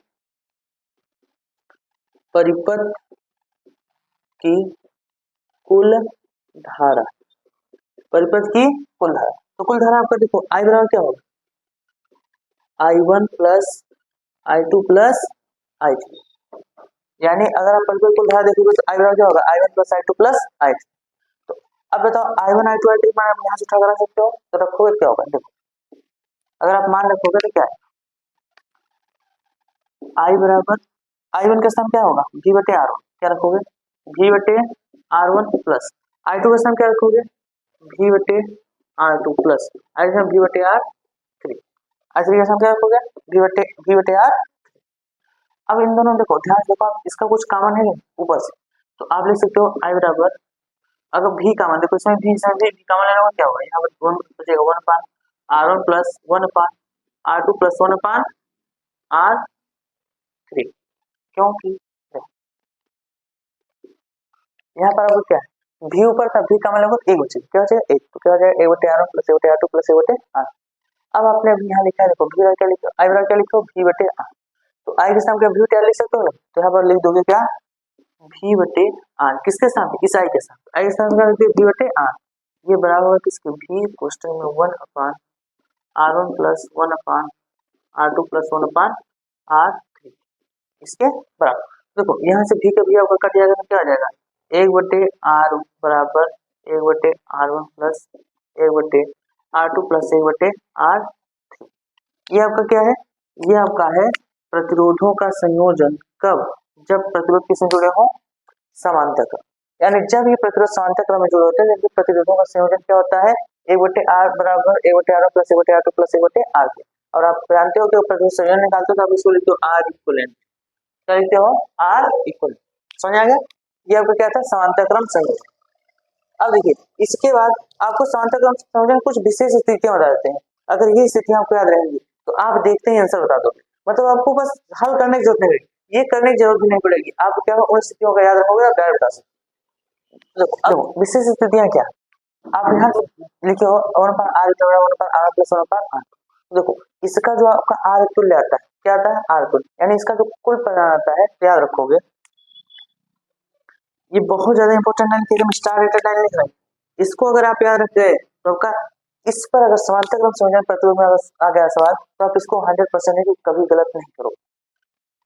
परिपथ की कुल धारा, परिपथ की कुल धारा, तो कुल धारा आपका देखो I बराबर क्या होगा, I1 plus I2 plus I3, यानी अगर आप परिपथ कुल धारा देखोगे तो I बराबर क्या होगा, I1 plus I2 plus I3। तो अब बताओ I1 I2 I3 मान आप यहाँ से उठा करा सकते हो, तो रखोगे क्या होगा, देखो अगर आप मान रखोगे तो क्या है, I बराबर I1 का स्थान क्या होगा, v बटे R1, क्या रखोगे, v बटे R1 प्लस I2 का स्थान क्या रखोगे, v बटे R2 प्लस v बटे R3, I3 का स्थान क्या रखोगे, v बटे R। अब इन दोनों देखो ध्यान से देखो, आप इसका कुछ कॉमन है ऊपर से, तो आप लिख सकते हो I बराबर, अगर v कॉमन देखो इसमें v कॉमन लेना होगा क्या होगा, यहाँ पर 1 बचेगा 1 अपान R1 प्लस 1 अपान R2 प्लस 1 अपान R3, क्योंकि यहाँ पर अब क्या है, v ऊपर था, v कॉमन लेंगे तो एक बचेगा, क्या बचेगा एक, तो क्या हो जाएगा a बटे R1 प्लस a बटे R2 प्लस a बटे R। अब आपने अभी यहाँ लिखा है देखो v क्या लिखो, I बराबर क्या लिखो, v बटे R, तो I के सामने v बटे R लिख सकते हो ना, तो यहाँ पर लिख दोगे क्या, v बटे R, किसके सामने, इस I के सामने, I के सामने लिख दिया v बटे R, ये बराबर होगा किसके, v क्वेश्चन में 1 अपान R1 प्लस 1 अपान R2 प्लस 1 अपान R3, इसके बराबर। देखो यहाँ से v का v आपका कट जाएगा तो क्या आ जाएगा, 1 बटे R बराबर 1 बटे R1 प्लस 1 बटे R2 प्लस 1 बटे R3, ये आपका क्या है, ये आपका है प्रतिरोधों का संयोजन, कब, जब प्रतिरोध किसमें जुड़े हो, समांतर क्रम, यानी जब ये प्रतिरोध समांतर क्रम में जुड़े होते हैं, जब प्रतिरोधों का संयोजन क्या होता है, 1 बटे R बराबर 1 बटे R1 प्लस 1 बटे R2 प्लस 1 बटे R3, और आप जानते हो कि प्रतिरोध संयोजन निकालते हो तो आप इसको लिखते हो R इक्विवेलेंट, क्या लिखते हो, R इक्विवेलेंट, समझ आ गया। ये आपका क्या था, समांतर क्रम संयोजन। अब देखिए इसके बाद आपको समांतर क्रम संयोजन कुछ विशेष स्थितियां बता देते हैं, अगर ये स्थितियां आपको याद रहेंगी तो आप देखते ही आंसर बता दोगे, मतलब आपको बस हल करने की जरूरत नहीं पड़ेगी, ये करने की जरूरत भी नहीं पड़ेगी, आप क्या उन स्थितियों का याद रखोगे और डायरेक्ट बता सकते। देखो विशेष स्थितियां क्या, आप यहाँ लिखे हो 1 पर R इक्वल 1 पर R प्लस 1 पर R, देखो इसका जो आपका R तुल्य आता है, क्या आता है R तुल्य, यानी इसका जो कुल परिमाण आता है, याद रखोगे ये बहुत ज्यादा इंपॉर्टेंट है कि हम स्टार रेटेड लाइन लिख रहे हैं, इसको अगर आप याद रख गए तो आपका इस पर अगर समांतर क्रम संयोजन प्रतिरोध में अगर आ गया सवाल तो आप इसको 100% है कि कभी गलत नहीं करो,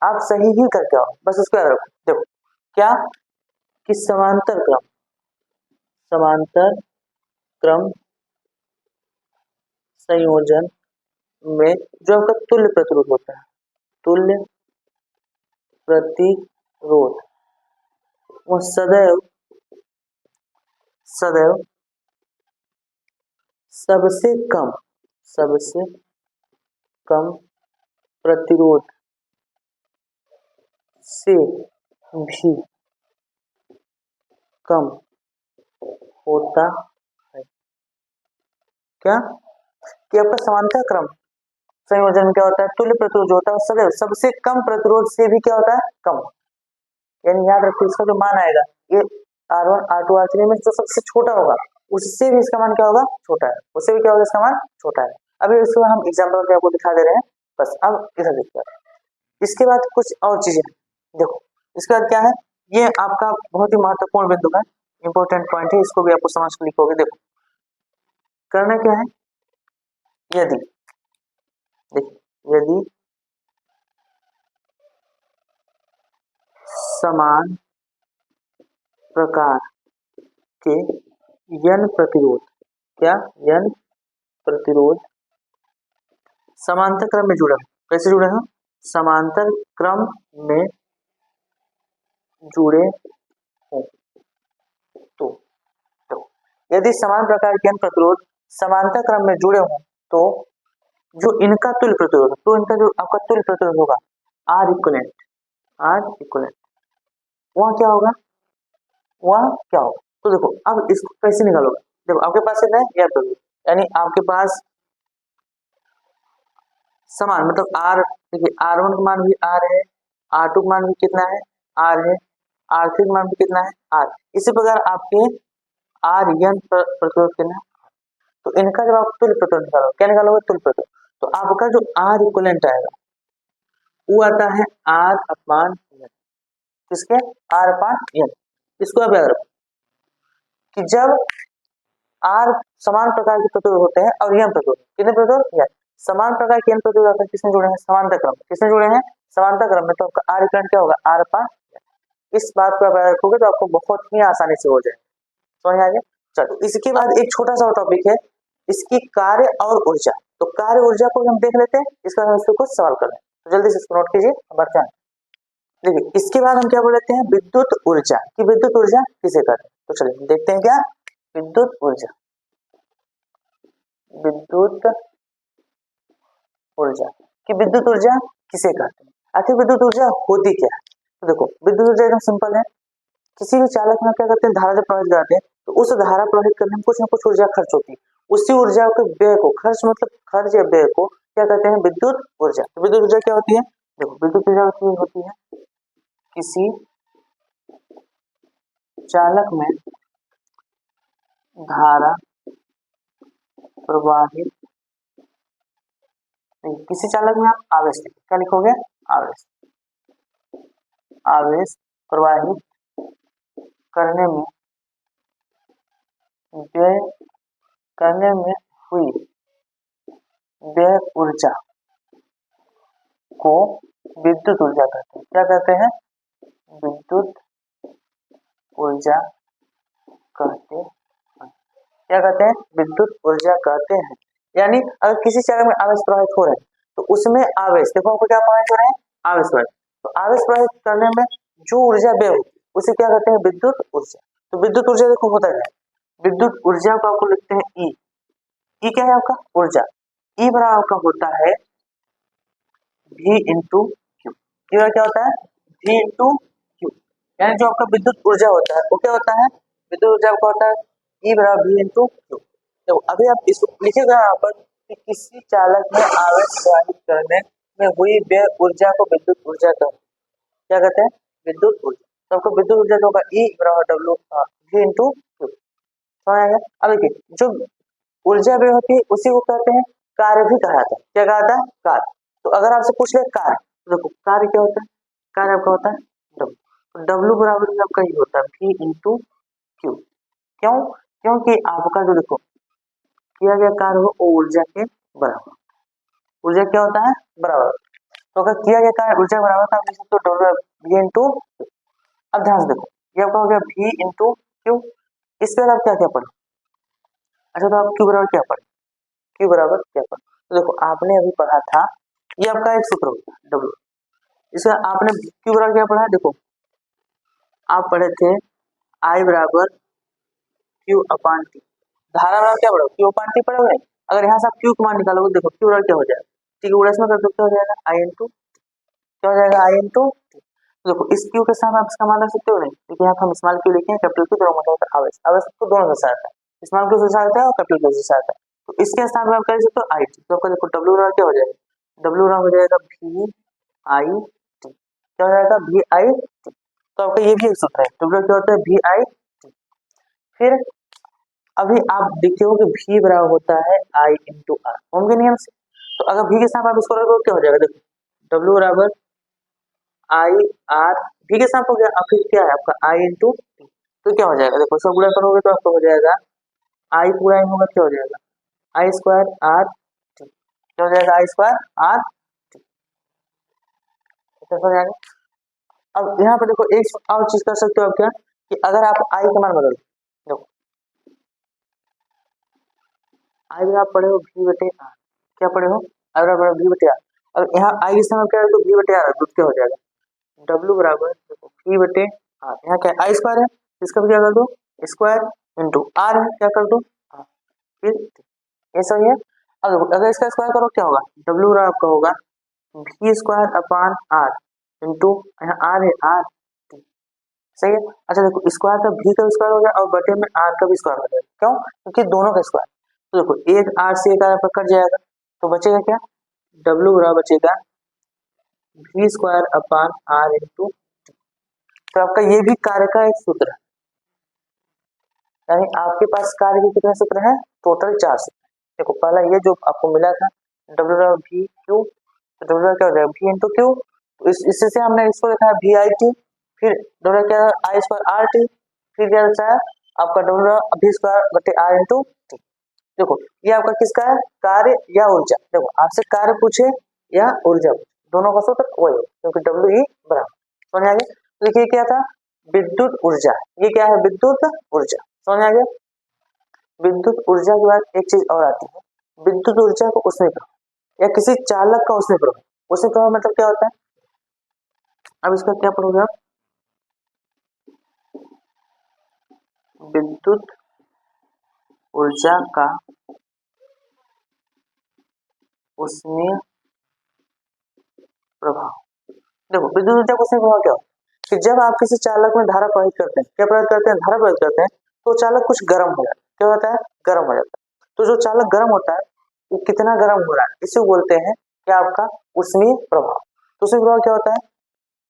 आप सही ही करके आओ, बस इसको याद रखो। देखो क्या कि समांतर क्रम संयोजन में जो आपका तुल्य प्रतिरोध होता है, तुल्य प्रतिरोध वो सदैव सदैव सबसे कम प्रतिरोध से भी कम होता है। क्या कि आपका समांतर क्रम संयोजन में क्या होता है, तुल्य प्रतिरोध जो होता है सदैव सबसे कम प्रतिरोध से भी क्या होता है, कम। यानी याद रखिए इसका जो मान आएगा ये R1 R2 R3 में जो सबसे छोटा होगा उससे भी इसका मान क्या होगा, छोटा है, उससे भी क्या होगा, इसका मान छोटा है। अभी इसको हम एग्जाम्पल आपको दिखा दे रहे हैं बस। अब इधर देखिए, इसके बाद कुछ और चीजें देखो। इसके बाद क्या है, ये आपका बहुत ही महत्वपूर्ण बिंदु है, इंपॉर्टेंट पॉइंट है, इसको भी आपको समझ के लिखोगे। देखो करना क्या है, यदि देखिए यदि समान प्रकार के n प्रतिरोध, क्या n प्रतिरोध समांतर क्रम में जुड़े हैं, कैसे जुड़े हैं, समांतर क्रम में जुड़े हों तो यदि समान प्रकार के n प्रतिरोध समांतर क्रम में जुड़े हों तो जो इनका तुल्य प्रतिरोध, तो इनका जो आपका तुल्य प्रतिरोध होगा R इक्वलेंट वहां क्या होगा, तो देखो अब इसको कैसे निकालोगे, देखो आपके पास है या प्रतिरोध, यानी आपके पास समान मतलब R, देखिए R1 का मान भी R है, R2 का मान भी कितना है, R है, R3 का मान भी कितना है, R। इसी प्रकार आपके RN प्रतिरोध कितना है, तो इनका जब आप तुल्य प्रतिरोध निकालोगे, क्या निकालोगे, तुल्य प्रतिरोध, तो आपका जो R इक्वलेंट आएगा वो आता है R अपान N, किसके, R अपान N। इसको आप याद रखो कि जब R समान प्रकार के प्रतिरोध होते हैं और N प्रतिरोध, कितने प्रतिरोध, या समान प्रकार के N प्रतिरोध आकर किसमें जुड़े हैं, समांतर क्रम, किसमें जुड़े हैं, समांतर क्रम में, तो आपका R इक्वलेंट क्या होगा, R अपान। इस बात को आप याद रखोगे तो आपको बहुत ही आसानी से हो जाए, समझ आ गया। चलो इसके बाद एक छोटा सा टॉपिक है, इसकी कार्य और ऊर्जा, तो कार्य ऊर्जा को हम देख लेते हैं, इसका हम इसको कुछ सवाल कर रहे हैं, तो जल्दी से इसको नोट कीजिए, बढ़ते हैं। देखिए इसके बाद हम क्या बोल लेते हैं, विद्युत ऊर्जा, कि विद्युत ऊर्जा किसे कहते हैं, तो चलिए देखते हैं क्या, विद्युत ऊर्जा, विद्युत ऊर्जा कि विद्युत ऊर्जा किसे कहते हैं, आखिर विद्युत ऊर्जा होती क्या है। तो देखो विद्युत ऊर्जा एकदम सिंपल है, किसी भी चालक में क्या करते हैं, धारा जब प्रवाहित कराते हैं तो उस धारा प्रवाहित करने में कुछ ना कुछ ऊर्जा खर्च होती है, उसी ऊर्जा के व्यय को, खर्च मतलब खर्च या व्यय को क्या कहते हैं, विद्युत ऊर्जा। तो विद्युत ऊर्जा क्या होती है, देखो विद्युत ऊर्जा होती है किसी चालक में धारा प्रवाहित, किसी चालक में आप आवेश, क्या लिखोगे, आवेश, आवेश प्रवाहित करने में व्यय करने में हुई व्यय ऊर्जा को विद्युत ऊर्जा कहते हैं, क्या कहते हैं, विद्युत ऊर्जा कहते हैं, क्या कहते हैं, विद्युत ऊर्जा कहते हैं। यानी अगर किसी चालक में आवेश प्रवाहित हो रहे हैं तो उसमें आवेश, देखो आपको क्या प्रवाहित हो रहे हैं, आवेश प्रवाहित, तो आवेश प्रवाहित करने में जो ऊर्जा व्यय होती है उसे क्या कहते हैं, विद्युत ऊर्जा। तो विद्युत ऊर्जा देखो होता है, विद्युत ऊर्जा को आपको लिखते हैं ई क्या है आपका, ऊर्जा, ई बराबर आपका होता है V इंटू क्यू, क्या होता है, V इंटू क्यू, यानी जो आपका विद्युत ऊर्जा होता है वो क्या होता है, विद्युत ऊर्जा आपका होता है E बराबर V इंटू क्यू। तो अभी आप इसको लिखिएगा यहाँ पर कि किसी चालक में आवेश प्रवाहित करने में हुई व्यय ऊर्जा को विद्युत ऊर्जा कहते हैं, क्या कहते हैं, विद्युत ऊर्जा। तो आपको विद्युत ऊर्जा जो होगा E बराबर W V इंटू क्यू, समझ आएगा। अब देखिए जो ऊर्जा व्यय होती है उसी को कहते हैं कार्य भी कहा जाता है, क्या कहा जाता है, कार्य। तो अगर आपसे पूछ ले कार्य, तो देखो कार्य क्या होता है, कार्य आपका होता है W, तो W बराबर आपका ये होता है V इंटू क्यू। क्यों, क्योंकि आपका जो देखो किया गया कार्य हो वो ऊर्जा के बराबर, ऊर्जा क्या होता है, बराबर, तो अगर किया गया कार्य ऊर्जा बराबर था तो W V इंटू क्यू। अब ध्यान से देखो ये आपका हो गया V इंटू क्यू, इस पर आप क्या क्या पढ़े, अच्छा तो आप क्यू बराबर क्या पढ़े, क्यू बराबर क्या पढ़े, तो देखो आपने अभी पढ़ा था ये आपका एक सूत्र होता है W, इसका आपने क्यू बराबर क्या पढ़ा है, देखो आप पढ़े थे I बराबर क्यू अपान टी, धारा बराबर क्या पढ़ो, क्यू अपान टी पढ़ोगे। अगर यहाँ से आप क्यू का मान निकालोगे, देखो क्यू बराबर क्या हो जाएगा, टी के गुणा इसमें कर दो, क्या हो जाएगा आई इन टू, क्या हो जाएगा आई इन टू। देखो इस क्यू के साथ आप इसका मान रख सकते हो नहीं, क्योंकि यहाँ हम स्मॉल क्यू लिखे हैं, कैपिटल क्यू दोनों मतलब आवेश, आवेश तो दोनों के साथ है, स्मॉल क्यू से साथ है और कैपिटल क्यू से साथ है। तो इसके साथ में आप कर सकते हो आई टी, तो आपका देखो डब्ल्यू बराबर क्या हो जाएगा, डब्ल्यू बराबर हो जाएगा वी आई टी, क्या हो जाएगा वी आई टी। तो आपका ये भी एक सूत्र है, डब्ल्यू क्या होता है वी आई टी। फिर अभी आप देखते हो कि v बराबर होता है आई इंटू आर, ओम के नियम से। तो अगर v के साथ आप इसको रखोगे क्या हो जाएगा, देखो w बराबर आई आर, v के साथ हो गया, अब फिर क्या है आपका आई इंटू टी, तो क्या हो जाएगा, देखो सब गुणा करोगे तो आपको हो जाएगा आई पूरा इन होगा, क्या हो जाएगा आई स्क्वायर आर टी, क्या हो जाएगा आई स्क्वायर आर टी, हो जाएगा। अब यहाँ पर देखो एक और चीज कर सकते हो आप, क्या कि अगर आप आई का मान बदल दो, आई बराबर पढ़े हो v बटे आर, क्या पढ़े हो आई बराबर v बटे आर, अब यहाँ आई इस समय क्या है तो v बटे आर, तो क्या हो जाएगा w बराबर देखो v बटे आर, यहाँ क्या आई स्क्वायर है, इसका भी क्या कर दो स्क्वायर इंटू आर है, क्या कर दो आर, फिर ऐसा ही है। अब देखो अगर इसका स्क्वायर करो क्या होगा, w बराबर आपका होगा v square upon R into यहाँ आर है आर, सही है। अच्छा देखो स्क्वायर का v का स्क्वायर हो गया और बटे में आर का भी स्क्वायर हो जाएगा, क्यों क्योंकि दोनों का स्क्वायर। तो देखो एक आर से एक आर पर कट जाएगा, तो बचेगा क्या w बराबर बचेगा v square upon R into, तो आपका ये भी कार्य का एक सूत्र है, यानी आपके पास कार्य के कितने सूत्र हैं, टोटल 4 सूत्र। देखो पहला ये जो आपको मिला था w बराबर v क्यू, तो w बराबर क्या हो जाएगा v इंटू क्यू, तो इससे से हमने इसको लिखा है v आई टी, फिर w बराबर क्या आई स्क्वायर आर टी, फिर क्या बचा है आपका w बराबर v स्क्वायर बटे आर इंटू टी। देखो ये आपका किसका है, कार्य या ऊर्जा, देखो आपसे कार्य पूछे या ऊर्जा पूछे, दोनों का सूत्र वही है, क्योंकि डब्ल्यू ई बराबर, समझ आ गया। तो देखिए क्या था विद्युत ऊर्जा, ये क्या है विद्युत ऊर्जा, समझ आ गया। विद्युत ऊर्जा के बाद एक चीज और आती है, विद्युत ऊर्जा को उसमें प्रभाव या किसी चालक का उसमें प्रभाव, उसमें प्रभाव मतलब क्या होता है, अब इसका क्या पढ़ोगे आप, विद्युत ऊर्जा का उसमें प्रभाव। देखो विद्युत ऊर्जा का उसमें प्रभाव क्या होता है कि जब आप किसी चालक में धारा प्रवाहित करते हैं, क्या प्रवाहित करते हैं धारा प्रवाहित करते हैं, तो चालक कुछ गर्म हो जाता है, क्या होता है गर्म हो जाता है। तो जो चालक गर्म होता है वो कितना गर्म हो रहा है इसे बोलते हैं क्या आपका ऊष्मीय प्रभाव। तो ऊष्मीय प्रभाव क्या होता है,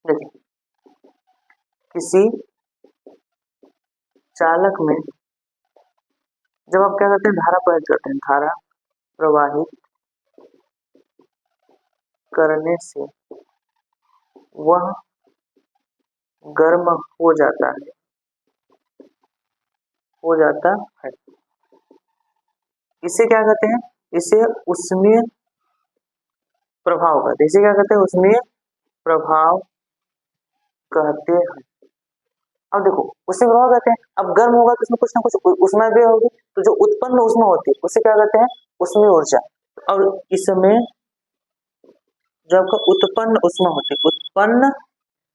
देखिए किसी चालक में जब आप क्या करते हैं धारा प्रवाहित करते हैं, धारा प्रवाहित करने से वह गर्म हो जाता है, हो जाता है, इसे क्या कहते हैं, इसे ऊष्मीय प्रभाव कहते हैं, इसे क्या कहते हैं ऊष्मीय प्रभाव कहते हैं। अब देखो ऊष्मीय प्रभाव कहते हैं, अब गर्म होगा तो इसमें कुछ ना कुछ ऊष्मा भी होगी, तो जो उत्पन्न ऊष्मा होती है उसे क्या कहते हैं ऊष्मीय ऊर्जा। और इसमें जो आपका उत्पन्न ऊष्मा होती है, उत्पन्न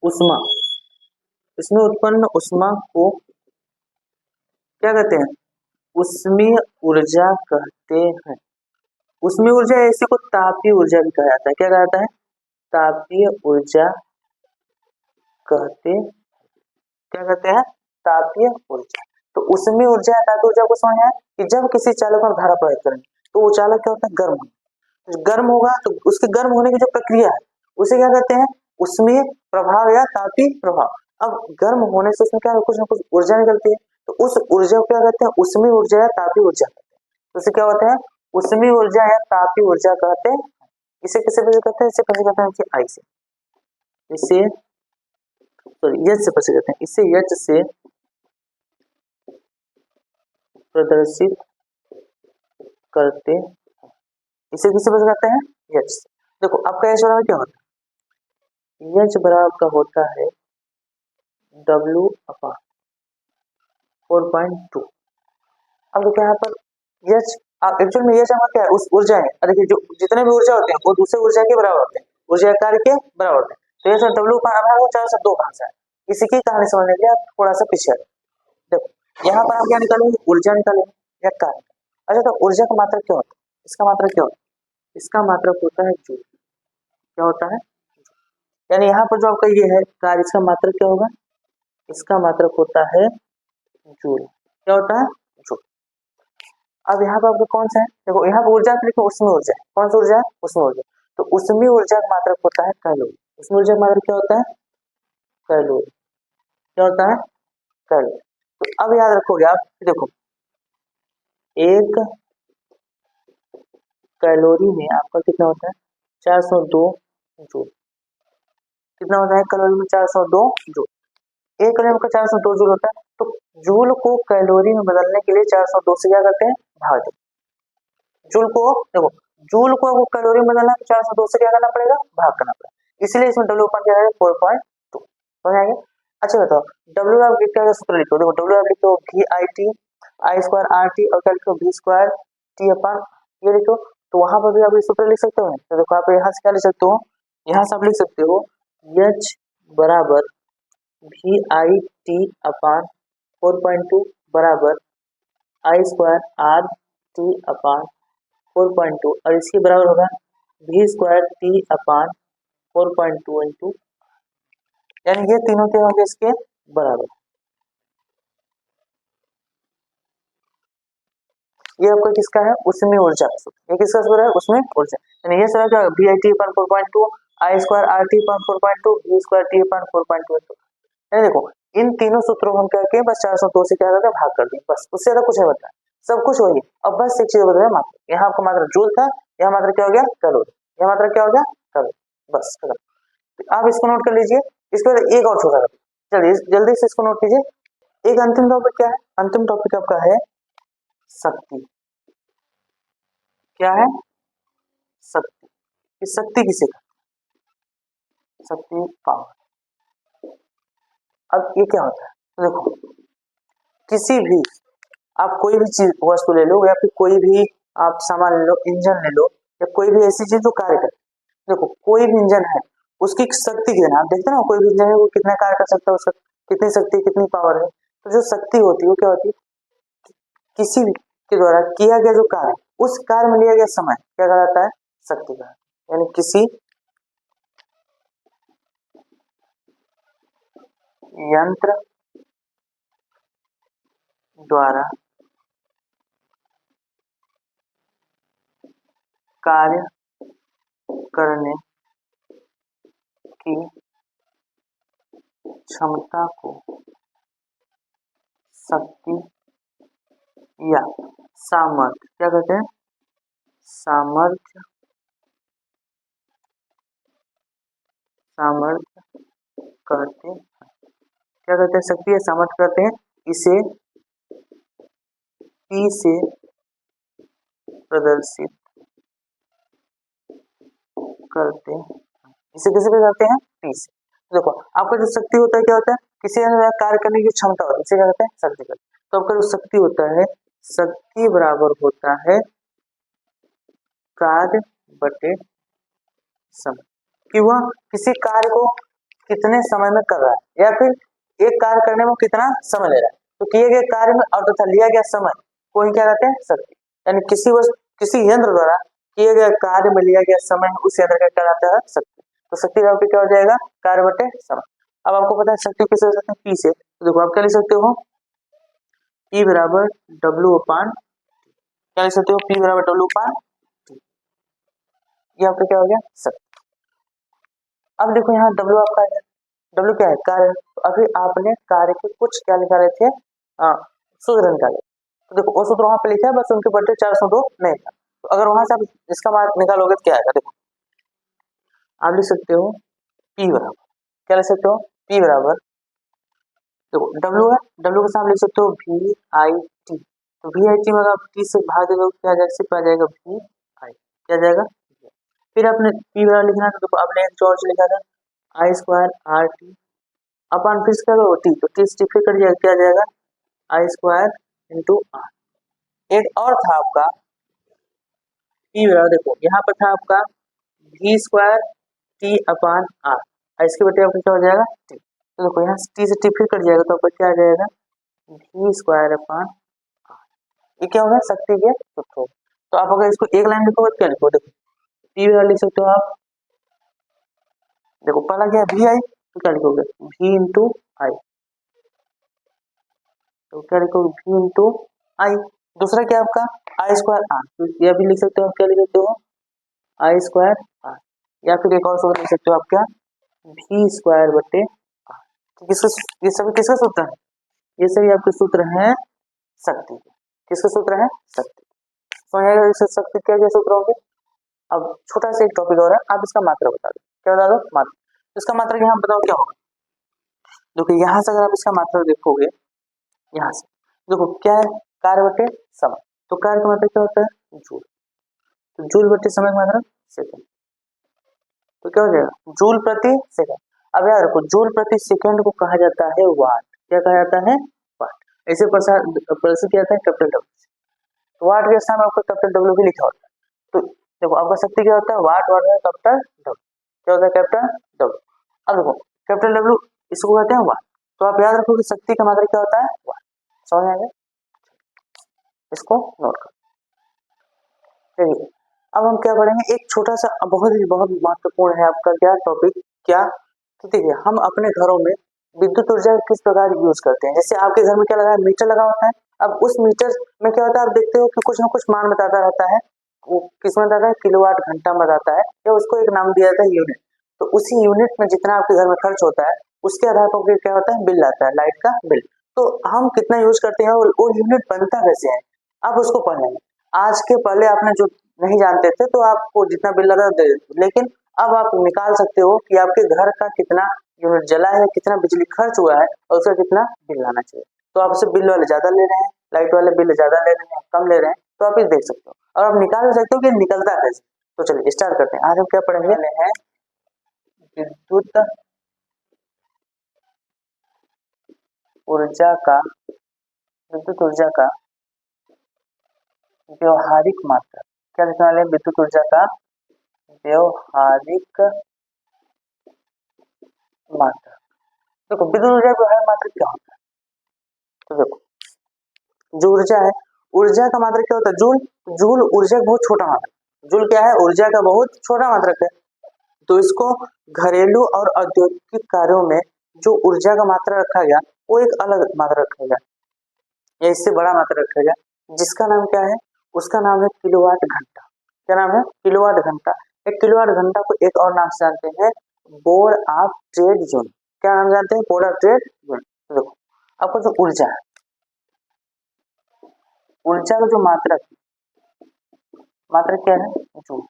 ऊष्मा, इसमें उत्पन्न ऊष्मा को क्या कहते हैं ऊष्मीय ऊर्जा कहते हैं। ऊष्मीय ऊर्जा ऐसे को तापीय ऊर्जा भी कहा जाता है, क्या कहा जाता है तापीय ऊर्जा कहते, क्या कहते हैं तापीय ऊर्जा। तो ऊष्मीय ऊर्जा या तापीय ऊर्जा को समझ आया कि जब किसी चालक में धारा प्रवाहित करेंगे तो वो चालक क्या होता है गर्म होगा, गर्म होगा तो उसके गर्म होने की जो प्रक्रिया है उसे क्या कहते हैं ऊष्मीय प्रभाव या तापीय प्रभाव। अब गर्म होने से उसमें क्या कुछ ना कुछ ऊर्जा निकलती है, तो उस ऊर्जा को क्या कहते हैं ऊष्मीय ऊर्जा या तापीय ऊर्जा कहते हैं। तो इसे क्या होता है ऊष्मीय ऊर्जा या तापीय ऊर्जा कहते हैं। इसे किसे पता कहते हैं, इसे पता कहते हैं आई से, इसे सॉरी यच से पता कहते हैं, इसे यच से प्रदर्शित करते हैं, इसे किसे पता कहते हैं यच से। देखो आपका यच बराबर क्या होता है, यच बराबर का होता है W अपान 4.2। अब देखो यहाँ पर यच एक्चुअल में यच हमारा क्या है उस ऊर्जा है, देखिए जो जितने भी ऊर्जा होते हैं वो दूसरे ऊर्जा के बराबर होते हैं, ऊर्जा कार्य के बराबर होते हैं। तो ये सब डब्ल्यू का आधा हो 402 कहाँ से आया, इसी की कहानी समझने के लिए आप थोड़ा सा पीछे देखो। यहाँ पर आप क्या निकालेंगे, ऊर्जा निकालेंगे या कार्य। अच्छा तो ऊर्जा का मात्रक क्या होता है, इसका मात्रक क्या होता है, इसका मात्रक होता है जूल। क्या होता है, यानी यहाँ पर जो आपका ये है कार्य, इसका मात्रक क्या होगा, इसका मात्रक होता है जूल। क्या होता है, जूल। अब यहाँ पर आपको कौन सा है, देखो यहाँ पर ऊर्जा लिखो, उसमें ऊर्जा है, कौन सा ऊर्जा है, उसमें ऊर्जा। तो उसमें ऊर्जा का मात्रक होता है कैलोरी। उसमें ऊर्जा का मात्रक क्या होता है, कैलोरी। क्या होता है, कैलोरी। तो अब याद रखोगे आप, देखो एक कैलोरी में आपका कितना होता है, 402 जूल। कितना होता है कैलोरी में, 402 जूल। एक कैलोरी में 402 जूल होता है। तो जूल को कैलोरी में बदलने के लिए 402 से क्या करते हैं, भाग देते हैं। जूल को देखो, जूल को आपको कैलोरी में बदलना है, 402 से क्या करना पड़ेगा, भाग करना पड़ेगा। इसलिए इसमें डब्ल्यू अपन क्या है 4.2 हो जाएगा। अच्छा बताओ डब्ल्यू आप क्या सूत्र लिखो, देखो डब्ल्यू आप लिखो V I T I square R T, और क्या लिखो वी स्क्वायर टी अपन, ये लिखो। तो वहां पर भी आप ये सूत्र लिख सकते हो। तो देखो आप यहाँ से क्या लिख सकते हो, यहाँ से आप लिख सकते हो एच बराबर वी आई टी अपान 4.2 बराबर I square R T upon 4.2, और इसके बराबर होगा V square T upon 4.2 into, यानी ये तीनों के होंगे इसके बराबर। ये आपका किसका है, उसमें ऊर्जा का सूत्र। ये किसका सूत्र है, उसमें ऊर्जा। यानी ये सारा क्या, V I T upon 4.2 I square R T upon 4.2 V square T upon 4.2। यानी देखो इन तीनों सूत्रों को हम क्या किए, बस 402 से क्या करते भाग कर दिए, बस उससे ज्यादा कुछ है बता, सब कुछ वही। अब बस एक चीज बता है मात्र, यहाँ आपका मात्र जूल था, यहाँ मात्र क्या हो गया कैलोरी, यहाँ मात्र क्या हो गया कैलोरी, बस खत्म। आप इसको नोट कर लीजिए। इसके बाद एक और छोटा, चलिए जल्दी से इसको नोट कीजिए। एक अंतिम टॉपिक क्या है, अंतिम टॉपिक आपका है शक्ति। क्या है, शक्ति। इस शक्ति किसे कहते हैं, शक्ति पावर। अब ये क्या होता है, तो देखो किसी भी आप कोई भी चीज वस्तु ले लो, या फिर कोई भी आप सामान ले लो, इंजन ले लो, या कोई भी ऐसी चीज जो कार्य करे। देखो कोई भी इंजन है, उसकी शक्ति कितना, आप देखते हैं ना कोई भी इंजन है वो कितना कार्य कर सकता है, उसका कितनी शक्ति कितनी पावर है। तो जो शक्ति होती है वो क्या होती है, किसी भी के द्वारा किया गया जो कार्य, उस कार्य में लिया गया समय क्या कहलाता है, शक्ति का। यानी किसी यंत्र द्वारा कार्य करने की क्षमता को शक्ति या सामर्थ्य क्या कहते हैं, सामर्थ्य, सामर्थ्य कहते हैं। क्या कहते हैं, शक्ति या सामर्थ्य कहते हैं। इसे P से प्रदर्शित करते हैं। इसे किसे पे करते हैं, P से। देखो आपका जो शक्ति होता है क्या होता है, किसी कार्य करने की क्षमता होती है, इसे क्या कहते हैं, शक्ति कहते हैं। तो आपका जो शक्ति होता है, शक्ति बराबर होता है कार्य बटे समय, कि वह किसी कार्य को कितने समय में कर रहा है, या फिर एक कार्य करने में कितना समय ले रहा है। तो किए गए कार्य में और तथा लिया गया समय को ही क्या कहते हैं, शक्ति। यानी किसी वस्तु किसी यंत्र द्वारा किए गए कार्य में लिया गया समय, उस यंत्र का कहलाता है शक्ति। तो शक्ति का क्या हो जाएगा, कार्य बटे समय। अब आपको पता है शक्ति किसे हो सकते हैं, पी से। तो देखो आप क्या लिख सकते हो, पी बराबर डब्ल्यू अपान, क्या लिख सकते हो, पी बराबर डब्ल्यू अपान, ये आपका क्या हो गया, शक्ति। अब देखो यहाँ डब्ल्यू आपका है, डब्ल्यू क्या है, कार्य। तो अभी आपने कार्य के कुछ क्या निकाले थे, सूत्र निकाले। तो देखो वो सूत्र वहां पे लिखा है, बस उनके बटे 402 नहीं था। तो अगर वहां से आप इसका मान निकालोगे तो क्या आएगा, देखो आप लिख सकते हो पी बराबर, क्या लिख सकते हो, पी बराबर, देखो डब्ल्यू है, डब्ल्यू के साथ लिख सकते हो वी आई टी। तो वी आई टी में अगर टी से भाग दो क्या जाएगा, सिर्फ आ जाएगा वी आई, क्या जाएगा। फिर आपने पी बराबर लिखना है, तो देखो आपने एक और लिखा था आई स्क्वायर आर टी अपन, फिर क्या करो टी, तो टी से फिर कर जाएगा, क्या जाएगा आई स्क्वायर इंटू आर। एक और था आपका पी बराबर, देखो यहाँ पर था आपका V square T upon R, इसके बटे आपका क्या हो जाएगा टी। तो देखो यहाँ टी से टी फिर कट जाएगा तो आपका क्या आ जाएगा v स्क्वायर अपॉन, ये क्या होगा शक्ति के सूत्र। तो आप अगर इसको एक लाइन लिखोगे क्या लिखो, देखो टी वाला लिख सकते हो आप, देखो पहला क्या वी आई तो क्या लिखोगे v इंटू आई, तो क्या लिखोगे v इंटू आई। दूसरा क्या आपका आई स्क्वायर आर, तो यह भी लिख सकते हो आप, क्या लिख सकते हो आई स्क्वायर आर, या फिर एक और सूत्र लिख सकते हो आप क्या v स्क्वायर बटे आर। तो ये सभी किसका सूत्र है, ये सभी आपके सूत्र हैं शक्ति के। किसके सूत्र है शक्ति, तो इससे शक्ति क्या क्या सूत्र होंगे। अब छोटा सा एक टॉपिक और है, आप इसका मात्रा बता दो, क्या बता दो मात्रा, इसका मात्रा यहाँ बताओ क्या होगा। देखो यहाँ से अगर आप इसका मात्रा देखोगे, यहाँ से देखो क्या है कार्य बटे समय, तो कार्य का मतलब क्या होता है जूल, तो जूल बटे समय का मतलब सेकंड, तो क्या हो जाएगा जूल प्रति सेकंड। अब यार देखो जूल प्रति सेकंड को कहा जाता है वाट, क्या कहा जाता है वाट, ऐसे प्रदर्शित किया जाता है कैपिटल डब्ल्यू, तो वाट के स्थान में आपका कैपिटल डब्ल्यू भी लिखा होता है। तो देखो आपका शक्ति क्या होता है वाट, वाट में कैपिटल डब्ल्यू, क्या होता है कैपिटल डब्ल्यू। अब देखो कैपिटल डब्ल्यू इसको कहते हैं वाट, तो आप याद रखो कि शक्ति का मात्रा क्या होता है वाट, समझ आ गया, इसको नोट करो। चलिए अब हम क्या पढ़ेंगे, एक छोटा सा बहुत महत्वपूर्ण है आपका क्या टॉपिक, क्या तो देखिए हम अपने घरों में विद्युत ऊर्जा किस प्रकार यूज करते हैं। जैसे आपके घर में क्या लगा है मीटर लगा होता है, अब उस मीटर में क्या होता है आप देखते हो कि कुछ ना कुछ मान बताता रहता है, वो किसमें बताता है किलोवाट घंटा में बताता है, या उसको एक नाम दिया जाता है यूनिट। तो उसी यूनिट में जितना आपके घर में खर्च होता है उसके आधार पर क्या होता है बिल आता है, लाइट का बिल। तो हम कितना यूज करते हैं और वो यूनिट बनता कैसे है, आप उसको पढ़ लेंगे। आज के पहले आपने जो नहीं जानते थे तो आपको जितना बिल लगा दे देते, लेकिन अब आप निकाल सकते हो कि आपके घर का कितना यूनिट जला है, कितना बिजली खर्च हुआ है और उसका कितना बिल आना चाहिए। तो आप उससे बिल वाले ज्यादा ले रहे हैं, लाइट वाले बिल ज्यादा ले रहे हैं, कम ले रहे हैं, तो आप ये देख सकते हो और आप निकाल भी सकते हो कि निकलता कैसे। तो चलिए स्टार्ट करते हैं, आज हम क्या पढ़ेंगे हैं विद्युत ऊर्जा का, विद्युत ऊर्जा का व्यवहारिक मात्रा, क्या लिखने वाले विद्युत ऊर्जा का व्यवहारिक मात्रा। देखो विद्युत ऊर्जा का व्यवहारिक मात्रा क्या होता है, तो देखो जो ऊर्जा है, ऊर्जा का मात्रक क्या होता है जूल, जूल ऊर्जा का बहुत छोटा मात्रक, जूल क्या है ऊर्जा का बहुत छोटा मात्रक है। तो इसको घरेलू और औद्योगिक कार्यों में जो ऊर्जा का मात्रा रखा गया वो एक अलग मात्रा रखा गया, या इससे बड़ा मात्रा रखा गया, जिसका नाम क्या है, उसका नाम है किलोवाट घंटा। क्या नाम है किलोवाट घंटा। एक किलोवाट घंटा को एक और नाम से जानते हैं बोर्ड ऑफ ट्रेड यूनिट। क्या नाम जानते हैं बोर्ड ऑफ ट्रेड यूनिट। देखो आपका जो ऊर्जा है, ऊर्जा का जो मात्रक, मात्रक क्या है जूल,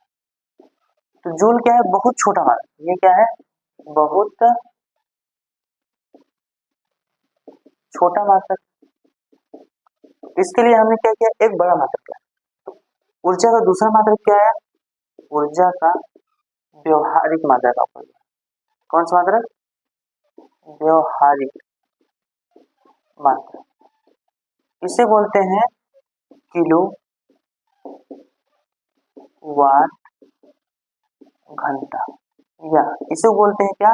तो जूल क्या है बहुत छोटा मात्रक, ये क्या है बहुत छोटा मात्रक। इसके लिए हमने क्या किया एक बड़ा मात्रक किया। ऊर्जा का दूसरा मात्रक क्या है, ऊर्जा का व्यवहारिक मात्रक आपको, कौन सा मात्रक व्यवहारिक मात्रक, इसे बोलते हैं किलो वाट घंटा, या इसे बोलते हैं क्या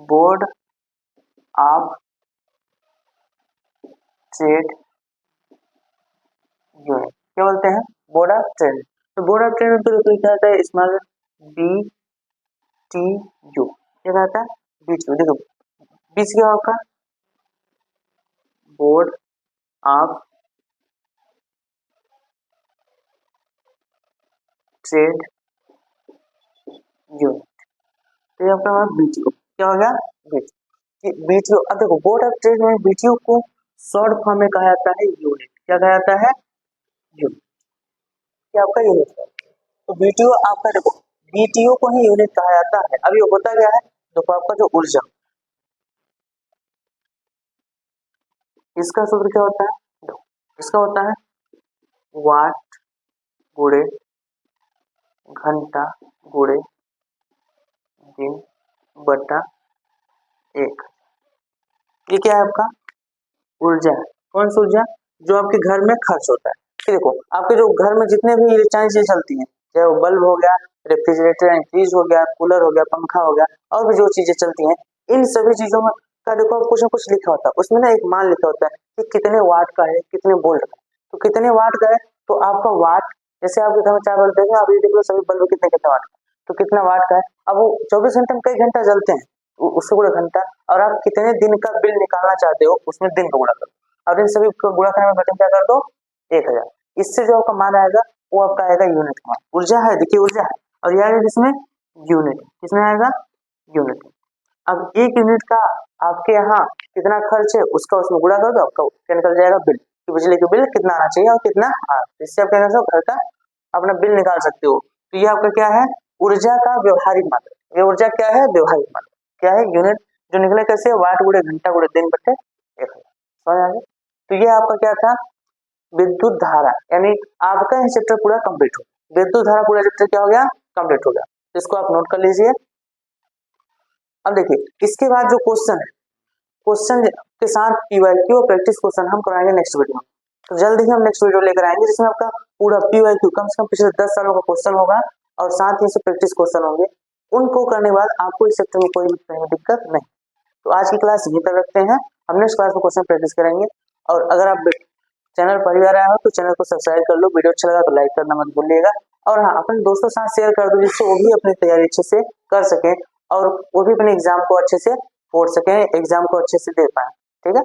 बोर्ड ऑफ ट्रेड यूनिट। क्या बोलते हैं बोर्ड ऑफ ट्रेड। तो बोर्ड ऑफ ट्रेड तो क्या होता है स्मॉल बी टी यू, क्या कहता है बीटीयू। देखो बीच क्या होगा बोर्ड ऑफ ट्रेड यूनिट, तो ये आपका बीटीयू क्या हो गया बीटीयू। अब देखो बोर्ड ऑफ ट्रेड में बीटीयू को शॉर्ट फॉर्म में कहा जाता है यूनिट, क्या कहा जाता है यूनिट, क्या आपका यूनिट है। तो बीटीयू आपका देखो बीटीयू को ही यूनिट कहा जाता है। अब ये होता क्या है देखो आपका जो ऊर्जा, इसका सूत्र क्या होता है देखो, इसका होता है वाट गुणे घंटा गुणे दिन बटा एक। ये क्या है आपका ऊर्जा है, कौन सी ऊर्जा जो आपके घर में खर्च होता है। कि देखो आपके जो घर में जितने भी इलेक्ट्रॉनिक चीजें चलती हैं, चाहे वो बल्ब हो गया, रेफ्रिजरेटर एंड फ्रीज हो गया, कूलर हो गया, पंखा हो गया, और भी जो चीजें चलती हैं, इन सभी चीजों में का देखो कुछ ना कुछ लिखा होता है, उसमें ना एक मान लिखा होता है कि कितने वाट का है, कितने वोल्ट का है। तो कितने वाट का है तो आपका वाट, जैसे आपके घर में 4 बल्ब देखे, आप ये देख लो सभी बल्ब कितने कितने वाट का है, तो कितना वाट का है। अब वो 24 घंटे में कई घंटा जलते हैं, उससे गुणा घंटा, और आप कितने दिन का बिल निकालना चाहते हो उसमें दिन को गुणा करो, और इन सभी को गुणा करने में बटन क्या कर दो 1000। इससे जो आपका मान आएगा वो आपका आएगा यूनिट मान। ऊर्जा है, देखिए ऊर्जा है, और यह आएगा किसमें, यूनिट, किसमें आएगा, यूनिट। अब 1 यूनिट का आपके यहाँ कितना खर्च है उसका उसमें गुणा कर दो, आपका क्या निकल जाएगा बिल, कि बिजली का बिल कितना आना चाहिए और कितना आ, इससे आप क्या कर सकते हो, घर का अपना बिल निकाल सकते हो। तो ये आपका क्या है, ऊर्जा का व्यवहारिक मात्रा। ये ऊर्जा क्या है, व्यवहारिक मात्रा, क्या है, यूनिट, जो निकले कैसे, वाट गुणे घंटा गुणे दिन बटे 1000। समझ आ गया। तो ये आपका क्या था, विद्युत धारा, यानी आपका ये चैप्टर पूरा कंप्लीट हो गया, विद्युत धारा पूरा चैप्टर क्या हो गया, कंप्लीट हो गया। इसको आप नोट कर लीजिए। अब देखिए इसके बाद जो क्वेश्चन है, क्वेश्चन के साथ पीवाईक्यू और प्रैक्टिस क्वेश्चन हम कराएंगे नेक्स्ट वीडियो में। तो जल्द ही हम नेक्स्ट वीडियो लेकर आएंगे जिसमें आपका पूरा पीवाईक्यू कम से कम पिछले 10 सालों का क्वेश्चन होगा, और साथ ही से प्रैक्टिस क्वेश्चन होंगे। उनको करने के बाद आपको इस चैप्टर में कोई भी कहीं दिक्कत नहीं। तो आज की क्लास यहीं तक रखते हैं, हम नेक्स्ट क्लास में क्वेश्चन प्रैक्टिस करेंगे। और अगर आप चैनल पर ही आ रहा हो तो चैनल को सब्सक्राइब कर लो, वीडियो अच्छा लगा तो लाइक करना मत भूलिएगा, और हाँ अपने दोस्तों के साथ शेयर कर दो जिससे वो भी अपनी तैयारी अच्छे से कर सकें और वो भी अपने एग्जाम को अच्छे से फोड़ सकें, एग्जाम को अच्छे से दे पाए। ठीक है।